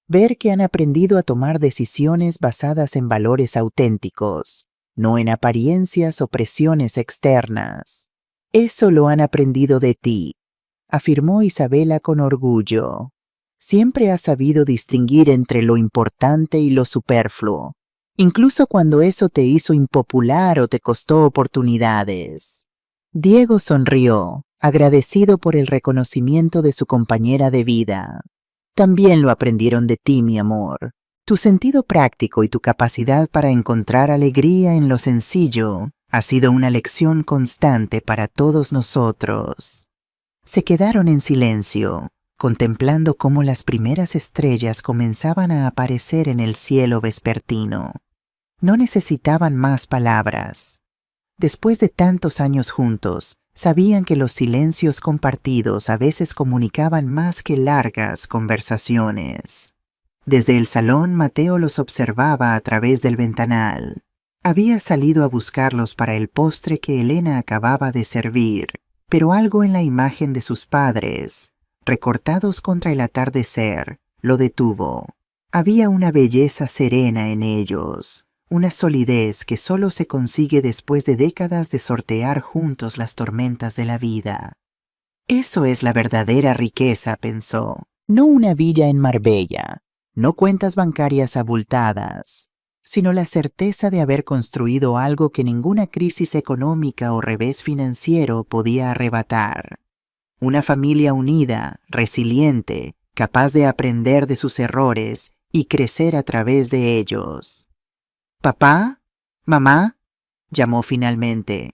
Ver que han aprendido a tomar decisiones basadas en valores auténticos, no en apariencias o presiones externas. Eso lo han aprendido de ti, afirmó Isabela con orgullo. Siempre has sabido distinguir entre lo importante y lo superfluo, incluso cuando eso te hizo impopular o te costó oportunidades. Diego sonrió, agradecido por el reconocimiento de su compañera de vida. También lo aprendieron de ti, mi amor. Tu sentido práctico y tu capacidad para encontrar alegría en lo sencillo ha sido una lección constante para todos nosotros. Se quedaron en silencio, contemplando cómo las primeras estrellas comenzaban a aparecer en el cielo vespertino. No necesitaban más palabras. Después de tantos años juntos, sabían que los silencios compartidos a veces comunicaban más que largas conversaciones. Desde el salón, Mateo los observaba a través del ventanal. Había salido a buscarlos para el postre que Elena acababa de servir, pero algo en la imagen de sus padres, recortados contra el atardecer, lo detuvo. Había una belleza serena en ellos, una solidez que solo se consigue después de décadas de sortear juntos las tormentas de la vida. Eso es la verdadera riqueza, pensó. No una villa en Marbella, no cuentas bancarias abultadas, sino la certeza de haber construido algo que ninguna crisis económica o revés financiero podía arrebatar. Una familia unida, resiliente, capaz de aprender de sus errores y crecer a través de ellos. «¿Papá? ¿Mamá?», llamó finalmente.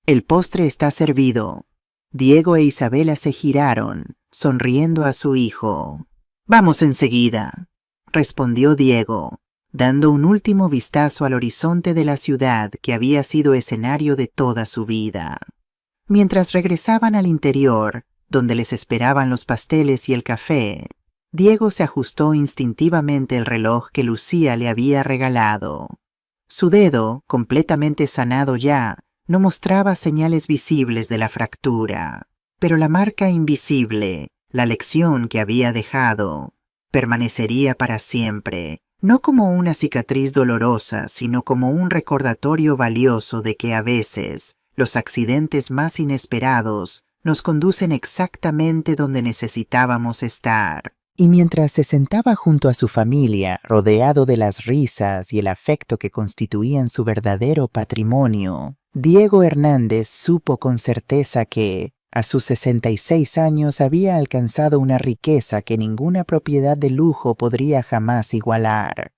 «El postre está servido». Diego e Isabela se giraron, sonriendo a su hijo. «Vamos enseguida», respondió Diego, dando un último vistazo al horizonte de la ciudad que había sido escenario de toda su vida. Mientras regresaban al interior, donde les esperaban los pasteles y el café, Diego se ajustó instintivamente el reloj que Lucía le había regalado. Su dedo, completamente sanado ya, no mostraba señales visibles de la fractura, pero la marca invisible, la lección que había dejado, permanecería para siempre, no como una cicatriz dolorosa, sino como un recordatorio valioso de que a veces los accidentes más inesperados nos conducen exactamente donde necesitábamos estar. Y mientras se sentaba junto a su familia, rodeado de las risas y el afecto que constituían su verdadero patrimonio, Diego Hernández supo con certeza que, a sus 66 años, había alcanzado una riqueza que ninguna propiedad de lujo podría jamás igualar.